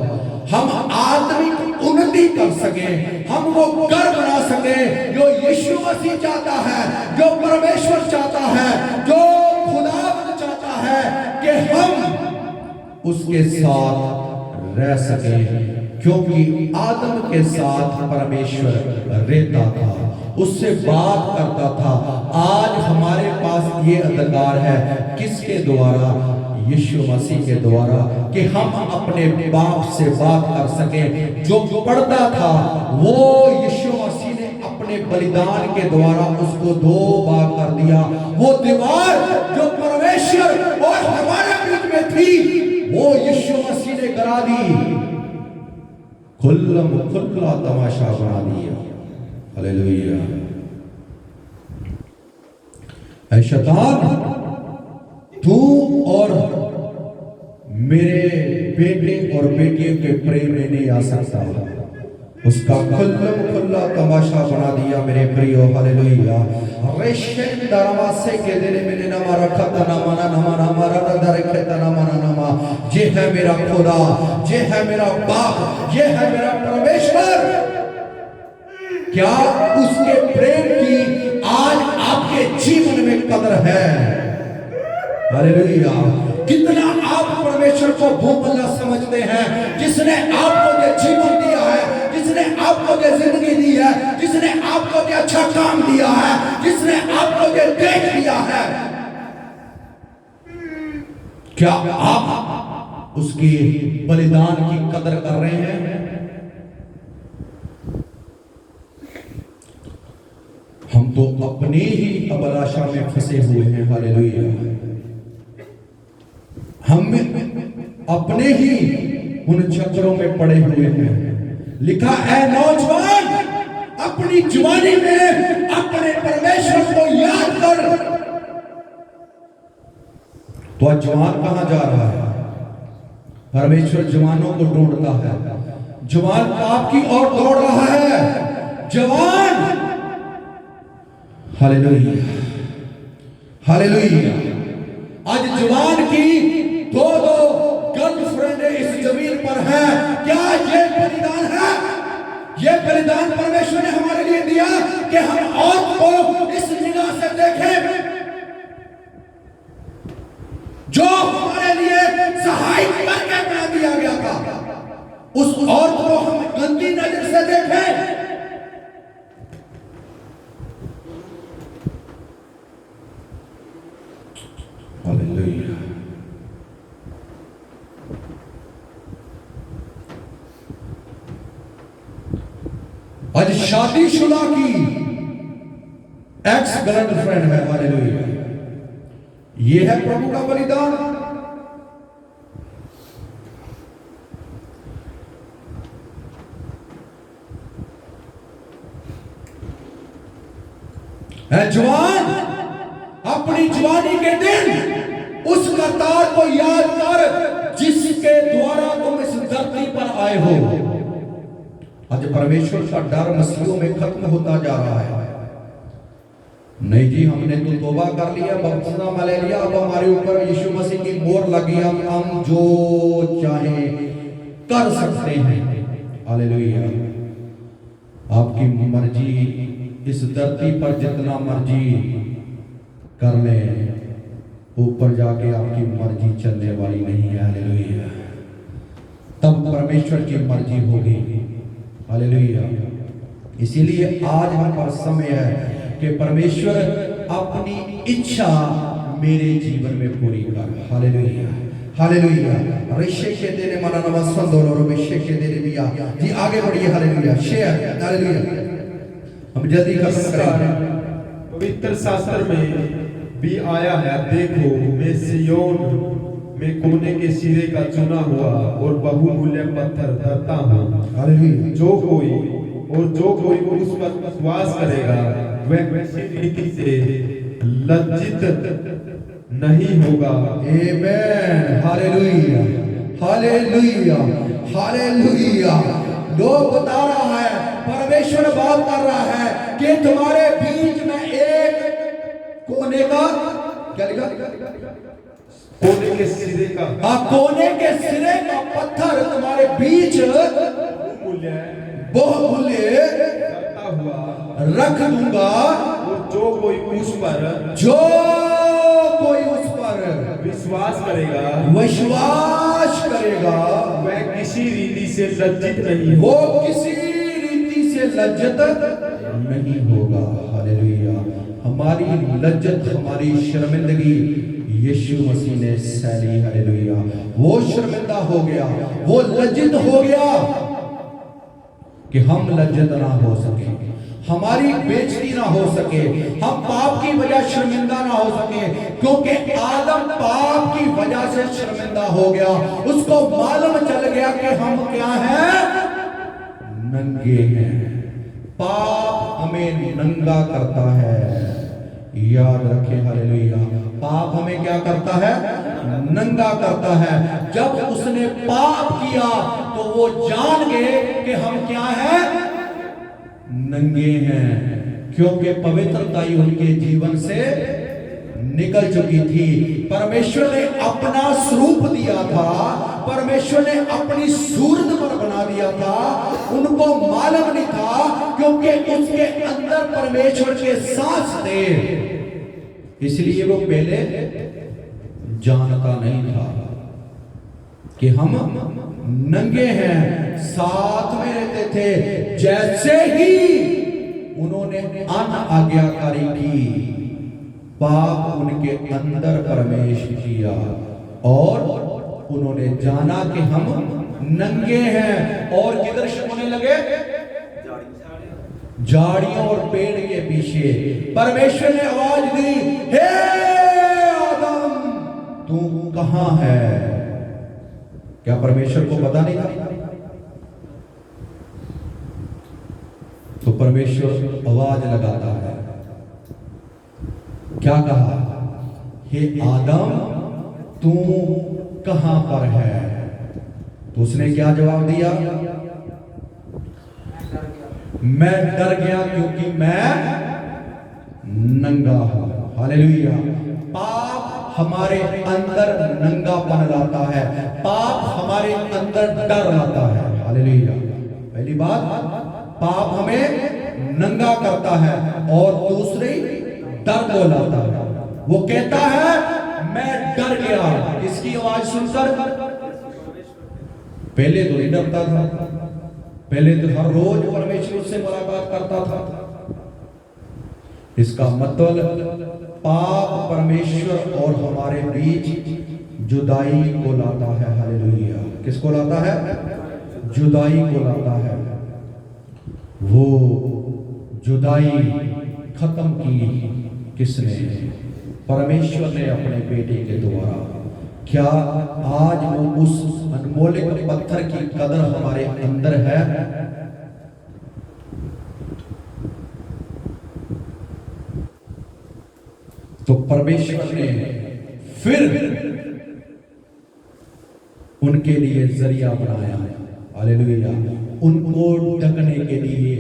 हम आत्मिक उन्नति कर सके, हम वो घर बना सके जो यीशु मसीह चाहता है, जो परमेश्वर चाहता है, जो खुदावंद चाहता है कि हम उसके साथ रह सके, क्योंकि आदम के साथ परमेश्वर रहता था, उससे बात करता था। आज हमारे पास ये अधिकार है, किसके द्वारा? यीशु मसीह के द्वारा, कि हम अपने बाप से बात कर सकें। जो पर्दा था वो यीशु मसीह ने अपने अपने बलिदान के द्वारा उसको 2 भाग कर दिया। वो दीवार जो परमेश्वर और हमारे बीच में थी, वो यीशु मसीह ने गिरा दी, खुला तमाशा बना दिया। हालेलुया। ऐ शैतान, तू और मेरे बेटे और बेटियों के प्रेम में नहीं आ सकता, उसका खुला तमाशा बना दिया मेरे प्रियो। हालेलुया। रेशन दरवा से के देने में नमा रखा तना मना नमा नमा रदा रखे तना मना नमा। ये है मेरा खुदा, ये है मेरा बाप, ये है मेरा परमेश्वर। क्या उसके प्रेम की आज आपके जीवन में कदर है? हालेलुया। कितना आप परमेश्वर को भूमल्ला समझते हैं, जिसने आपको ये जीवन दिया है, जिसने आपको ये जिंदगी दी है, जिसने आपको ये अच्छा काम दिया है, जिसने आपको ये देख दिया है। क्या आप उसकी बलिदान की कदर कर रहे हैं? हम तो अपने ही अभिलाषा में फंसे हुए हैं। हालेलुया। हम अपने ही उन चक्रों में पड़े हुए हैं। लिखा है, नौजवान अपनी जवानी में अपने परमेश्वर को याद कर। तो आज जवान कहां जा रहा है? परमेश्वर जवानों को ढूंढता है। जवान पाप की ओर दौड़ रहा है। जवान, हालेलुया, हालेलुया। आज जवान की 2 गर्लफ्रेंड इस जमीन पर है। क्या ये बलिदान है? ये बलिदान परमेश्वर ने हमारे लिए दिया कि हम औरत को इस निगाह से देखें जो हमारे लिए सहायक करके बना दिया गया था। उस औरत को हम गंदी नजर से देखें। हालेलुया। आज शादीशुदा की एक्स गर्लफ्रेंड है। हालेलुया। ये है प्रभु का बलिदान। जवान, अपनी जवानी के दिन उस करतार को याद कर जिसके द्वारा तुम इस धरती पर आए हो। आज परमेश्वर का डर मसीहों में खत्म होता जा रहा है। नहीं जी, हमने तो तौबा कर लिया, बपतिस्मा ले लिया, अब हमारे ऊपर यीशु मसीह की मोहर लगी, हम जो चाहे कर सकते हैं। हालेलुया। आपकी मर्जी इस धरती पर जितना मर्जी कर ले, ऊपर जाके आपकी मर्जी चलने वाली नहीं है। हालेलुया। तब परमेश्वर की मर्जी होगी। हालेलुया। इसीलिए आज हम पर समय है कि परमेश्वर अपनी इच्छा मेरे जीवन में पूरी कर। Hallelujah, hallelujah. रिश्ते के देने मना नवा संदोर और विषय के देने दिया जी। आगे बढ़िए। हालेलुया। शेयर। हालेलुया। हम जल्दी खत्म करेंगे। पवित्र शास्त्र में भी आया है, देखो मैं सियोन में कोने के सिरे का चुना हुआ और बहुमूल्य पत्थर धरता हूँ। हालेलुया। जो कोई उस पर विश्वास करेगा वह किसी रीति से लज्जित नहीं होगा। आमेन। Hallelujah, hallelujah, hallelujah. लोग बता रहा है, परमेश्वर बात कर रहा है कि तुम्हारे बीच में एक कोने का क्या लिखा? कोने के सिरे का, कोने के सिरे का पत्थर तुम्हारे बीच बहुमूल्य करता हुआ रख दूंगा। और जो कोई उस पर विश्वास करेगा वह किसी रीति से लज्जित नहीं वो किसी रीति से लज्जित नहीं होगा। हालेलुया। हमारी लज्जत, हमारी शर्मिंदगी यीशु मसीह ने सहली। हालेलुया। वो शर्मिंदा हो गया, वो लज्जित हो गया कि हम लज्जित ना हो सके, हमारी बेइज्जती ना हो सके, हम पाप की वजह शर्मिंदा ना हो सके, क्योंकि आदम पाप की वजह से शर्मिंदा हो गया। उसको मालूम चल गया कि हम क्या हैं, नंगे हैं। पाप हमें नंगा करता है, याद रखें, हालेलुया। पाप हमें क्या करता है, नंगा करता है। जब उसने पाप किया तो वो जान गए कि हम क्या हैं, नंगे हैं, क्योंकि पवित्रता ही उनके जीवन से निकल चुकी थी। परमेश्वर ने अपना स्वरूप दिया था, परमेश्वर ने अपनी सूरत पर बना दिया था, उनको मालूम नहीं था, क्योंकि उसके अंदर परमेश्वर के सांस थे, इसलिए वो पहले जानता नहीं था कि हम नंगे हैं, साथ में रहते थे। जैसे ही उन्होंने अनाज्ञाकारी की, पाप उनके अंदर प्रवेश किया और उन्होंने जाना कि हम नंगे हैं, और किधर होने लगे, झाड़ियों और पेड़ के पीछे। परमेश्वर ने आवाज दी, हे आदम तू कहां है? क्या परमेश्वर को पता नहीं था? तो परमेश्वर आवाज लगाता है, क्या कहा, हे आदम तू कहां पर है? तो उसने क्या जवाब दिया, मैं डर गया क्योंकि मैं नंगा हूं। हालेलुया। पाप हमारे अंदर नंगापन लाता है, पाप हमारे अंदर डर लाता है। हालेलुया। पहली बात, पाप हमें नंगा करता है, और दूसरी डर को लाता है। वो कहता है मैं डर गया, किसकी आवाज सुनकर? पहले तो नहीं डरता था, पहले तो हर रोज परमेश्वर से मुलाकात करता था। इसका मतलब पाप परमेश्वर और हमारे बीच जुदाई को लाता है। हालेलुया। किसको लाता है? जुदाई को लाता है। वो जुदाई खत्म की किसने? परमेश्वर ने अपने बेटे के द्वारा। क्या आज वो उस अनमोल पत्थर की कदर हमारे अंदर है? तो परमेश्वर ने फिर उनके लिए जरिया बनाया। हालेलुया। उनको ढकने के लिए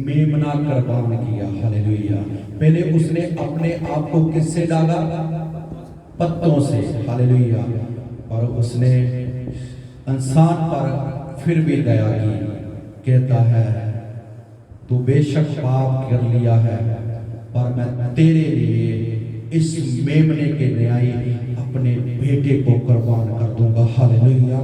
मेमना कुर्बान किया। हालेलुया। पहले उसने अपने आप को किससे डाला? पत्तों से। हालेलुया। और उसने इंसान पर फिर भी दया की। कहता है तू बेशक पाप कर लिया है, पर मैं तेरे लिए इस मेमने के न्याय अपने बेटे को कुर्बान कर दूंगा। हालेलुया।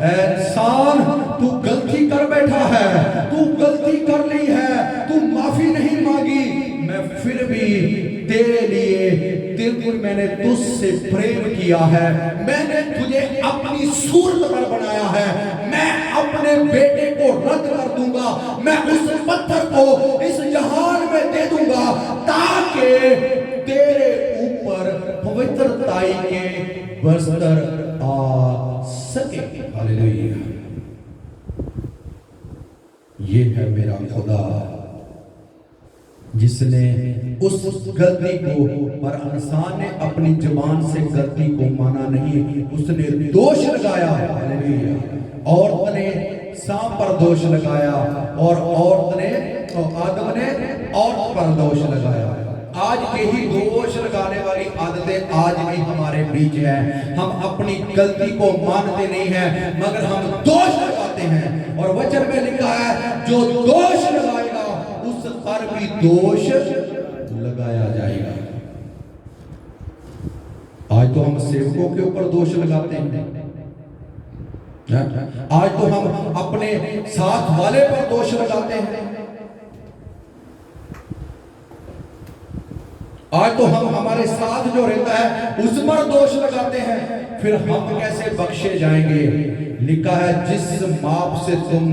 इंसान तू गलती कर बैठा है, तू गलती कर ली है, तू माफी नहीं मांगी, मैं फिर भी तेरे लिए दिल मैंने तुझसे प्रेम किया है, मैंने तुझे अपनी सूरत पर बनाया है, मैं अपने बेटे को रद्द कर दूंगा, मैं उस पत्थर को इस जहान में दे दूंगा ताकि तेरे ऊपर पवित्रताई के वस्त्र आ सके। हालेलुया। ये है मेरा खुदा जिसने उस गलती को, पर इंसान ने अपनी जुबान से गलती को माना नहीं, उसने दोष लगाया। हालेलुया। औरत ने सांप पर दोष लगाया और औरत ने, आदम ने औरत पर दोष लगाया। आज यही दोष लगाने वाली आदतें आज भी हमारे बीच है। हम अपनी गलती को मानते नहीं हैं, मगर हम दोष लगाते हैं। और वचन में लिखा है जो दोष लगाएगा उस पर भी दोष लगाया जाएगा। आज तो हम सेवकों के ऊपर दोष लगाते हैं, आज तो हम अपने साथ वाले पर दोष लगाते हैं। आज तो हम हमारे साथ जो रहता है उस पर दोष लगाते हैं, फिर हम कैसे बख्शे जाएंगे। लिखा है जिस माप से तुम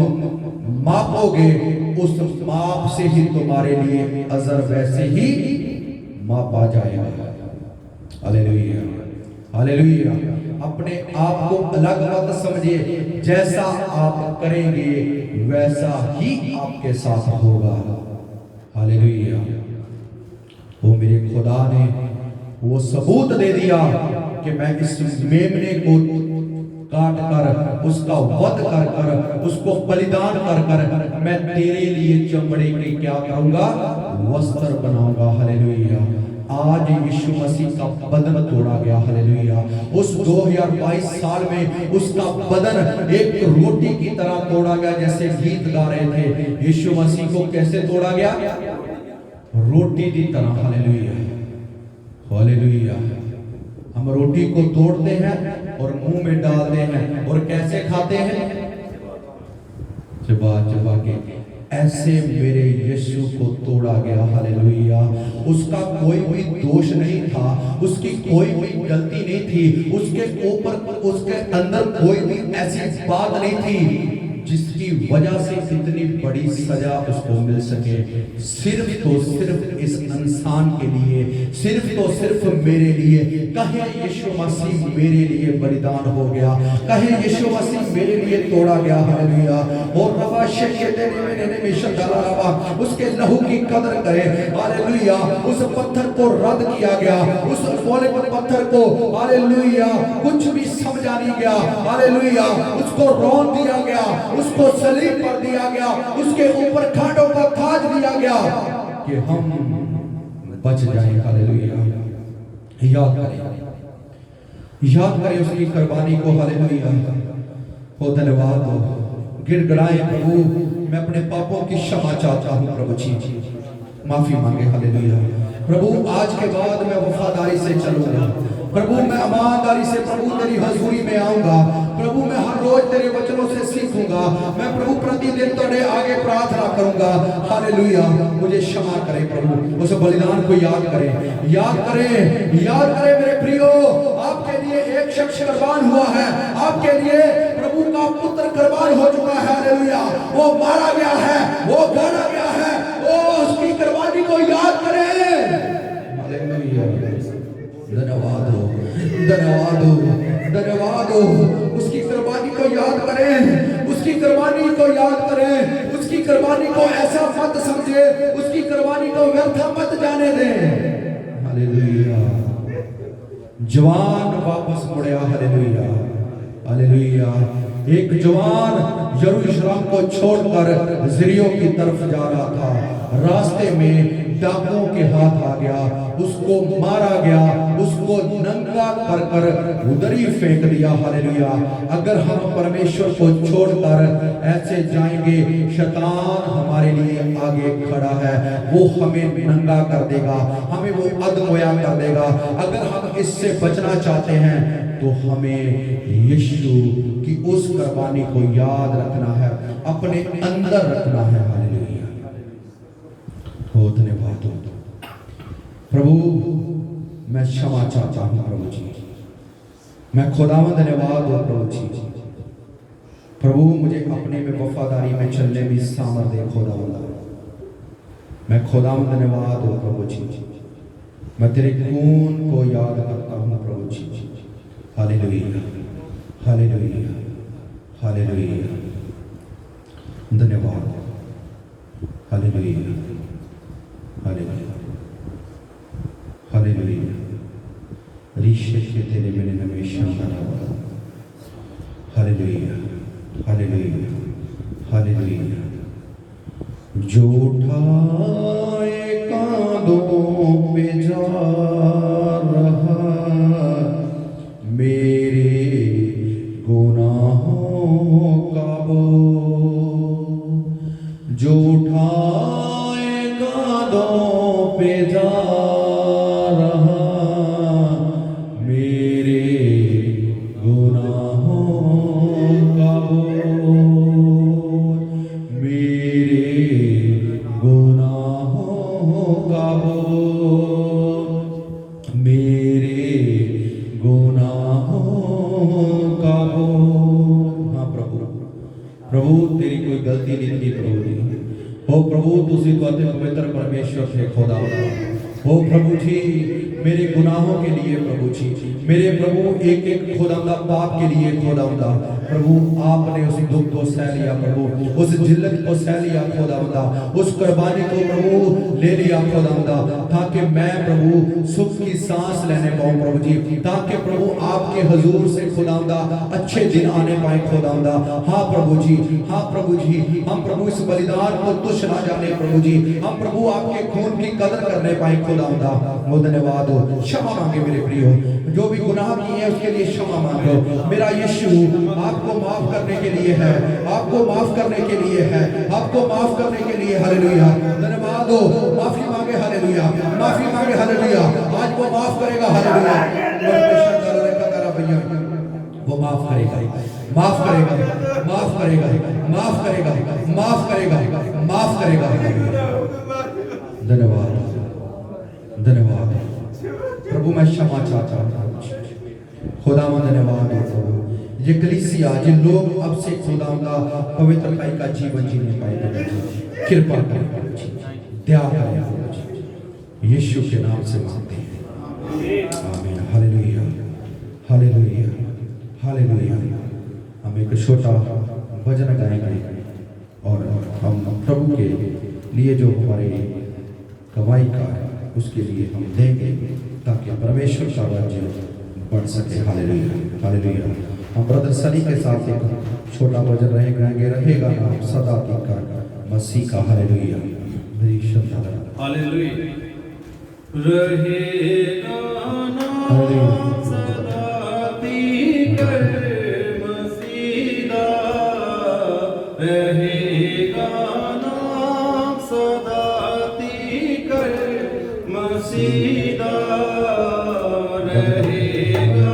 मापोगे उस माप से ही तुम्हारे लिए अजर वैसे ही मापा जाएगा। Hallelujah, hallelujah. अपने आप को अलग मत समझिए, जैसा आप करेंगे वैसा ही आपके साथ होगा। हालेलुया। वो मेरे खुदा ने वो सबूत दे दिया कि मैं इस मेमने को काट कर उसका वध कर कर उसको बलिदान कर कर मैं तेरे लिए चमड़े के क्या करूंगा, वस्त्र बनाऊंगा। हालेलुया। आज यीशु मसीह का बदन तोड़ा गया। हालेलुया। उस 2022 साल में उसका बदन एक रोटी की तरह तोड़ा गया, जैसे गीत गा रहे थे। यीशु मसीह को कैसे तोड़ा गया? रोटी की तरह। Hallelujah, hallelujah. हम रोटी को तोड़ते हैं और मुंह में डालते हैं और कैसे खाते हैं? चबा चबा के। ऐसे मेरे यीशु को तोड़ा गया। हालेलुया। उसका कोई भी दोष नहीं था, उसकी कोई भी गलती नहीं थी, उसके ऊपर उसके अंदर कोई भी ऐसी बात नहीं थी जिसकी वजह से इतनी बड़ी सजा उसको मिल सके। सिर्फ तो सिर्फ इस इंसान के लिए, सिर्फ तो सिर्फ मेरे लिए। कहे यीशु मसीह मेरे लिए बलिदान हो गया, कहे यीशु मसीह मेरे लिए तोड़ा गया। हालेलुया। और रवा शेकेते ने मिशदारा उसके लहू की कदर करें। हालेलुया। उस पत्थर को रद्द किया गया, उस मोलिक पत्थर को हालेलुया कुछ भी समझा नहीं गया। हालेलुया। उसको रौंद दिया गया, उसको सलीब पर दिया गया, उसके ऊपर खांडों का ताज दिया गया कि हम बच जाएं। हालेलुया। याद करें, याद करें उसकी कुर्बानी को। हालेलुया। हो धन्यवाद हो, गिड़गिड़ाए प्रभु, मैं अपने पापों की क्षमा चाहता हूं। प्रभु जी माफी मांगे। हालेलुया। प्रभु आज के बाद मैं वफादारी से चलूंगा। प्रभु मैं ईमानदारी से प्रभु तेरी हजूरी में आऊंगा। प्रभु मैं हर रोज तेरे वचनों से सीखूंगा। मैं प्रभु प्रतिदिन तेरे आगे प्रार्थना करूंगा। हालेलुया। मुझे क्षमा करें प्रभु। उस बलिदान को याद करें, याद करें, याद करें मेरे प्रियो। आपके लिए एक शख्स कुर्बान हुआ है, आपके लिए प्रभु का पुत्र कुर्बान हो चुका है। हालेलुया। वो मारा गया है, वो गाड़ा गया है, वो उसकी कुर्बानी को याद करें। हालेलुया। धन्यवाद हो, धन्यवाद हो, धन्यवाद हो। उसकी कुर्बानी को याद करें, उसकी कुर्बानी को याद करें, उसकी कुर्बानी को ऐसा मत समझे, उसकी कुर्बानी को व्यर्थ मत जाने दें। हालेलुया। जवान वापस मुड़या। Hallelujah, hallelujah. एक जवान यरूशलेम को छोड़कर जिरियो की तरफ जा रहा था। रास्ते में डाकुओं के हाथ आ गया, उसको मारा गया, उसको नंगा कर कर उधर ही फेंक दिया। हालेलुया। अगर हम परमेश्वर को छोड़कर ऐसे जाएंगे, शैतान हमारे लिए आगे खड़ा है, वो हमें नंगा कर देगा, हमें वो अधमोया कर देगा। अगर हम इससे बचना चाहते हैं तो हमें यीशु की उस कुर्बानी को याद रखना है, अपने अंदर रखना है। हालेलुया। हो धन्यवाद हो प्रभु। मैं क्षमा चाहता हूं प्रभु जी, मैं खुदावंद धन्यवाद हो प्रभु जी। प्रभु मुझे अपने में वफादारी में चलने की सामर्थ दे खुदावंद। मैं खुदावंद धन्यवाद हो प्रभु जी। मैं तेरे खून को याद करता हूं प्रभु जी। Hallelujah, hallelujah, hallelujah. धन्यवाद। Hallelujah, hallelujah, hallelujah. ऋषि के तेरे मैंने हमेशा धन्यवाद। Hallelujah, hallelujah, hallelujah. जो उठाए कांधों पे जा रहा मेरे गुनाहों का बोझ, जो उठाए कांधों पे जा रहा मेरे गुनाहों का बोझ, मेरे गुनाहों का बोझ देगी प्रभु जी। हो प्रभु तुसी तो अति पवित्र परमेश्वर थे खुदा। हो प्रभु जी मेरे गुनाहों के लिए प्रभु जी, मेरे प्रभु एक एक खुदावंदा पाप के लिए खुदावंदा प्रभु आपने उस दुख को सह लिया प्रभु, उस जिल्लत को सह लिया खुदावंदा, उस कुर्बानी को प्रभु ले लिया खुदावंदा, ताकि मैं प्रभु सुख की सांस लेने पाऊं प्रभु जी, ताकि प्रभु आपके हुजूर से खुदावंदा अच्छे दिन आने पाए खुदावंदा। हाँ प्रभु जी, हाँ प्रभु जी, हम प्रभु इस बलिदान को तुच्छ ना जाने प्रभु जी, हम प्रभु आपके खून की कदर करने पाए खुदावंदा। वो धन्यवाद हो। क्षमा मांगे मेरे प्रियो, जो भी गुनाह किए हैं उसके लिए क्षमा मांगो। मेरा यीशु आपको माफ करने के लिए है, आपको माफ करने के लिए है, आपको माफ करने के लिए। हालेलुया, धन्यवाद हो। माफी मांगे, हालेलुया, माफी मांगे, हालेलुया। आज वो माफ करेगा, हालेलुया। वो माफ करेगा, माफ करेगा, माफ करेगा, माफ करेगा, माफ करेगा, माफ करेगा। धन्यवाद, धन्यवाद प्रभु। मैं क्षमा चाहता हूँ खुदावंद, धन्यवाद हो प्रभु। ये कलीसिया जिन लोग अब से खुदावंदा पवित्रता का जीवन जीने पाएंगे, कृपा करें, दया करें, यीशु के नाम से मांगते हैं, आमीन। Hallelujah, hallelujah, hallelujah. हम एक छोटा भजन गाएंगे और हम प्रभु के लिए जो हमारे कमाई का है उसके लिए हम देंगे, ताकि परमेश्वर का राज्य बढ़ सके। Hallelujah, hallelujah. हम ब्रदर सनी के साथ एक छोटा भजन रहेगा नाम सदा का मसीह का। हालेलुया, मेरी श्रद्धा। हालेलुया, रहेगा नाम सदा कर मसीह दा, रहेगा नाम सदा कर मसीह दा, रहेगा।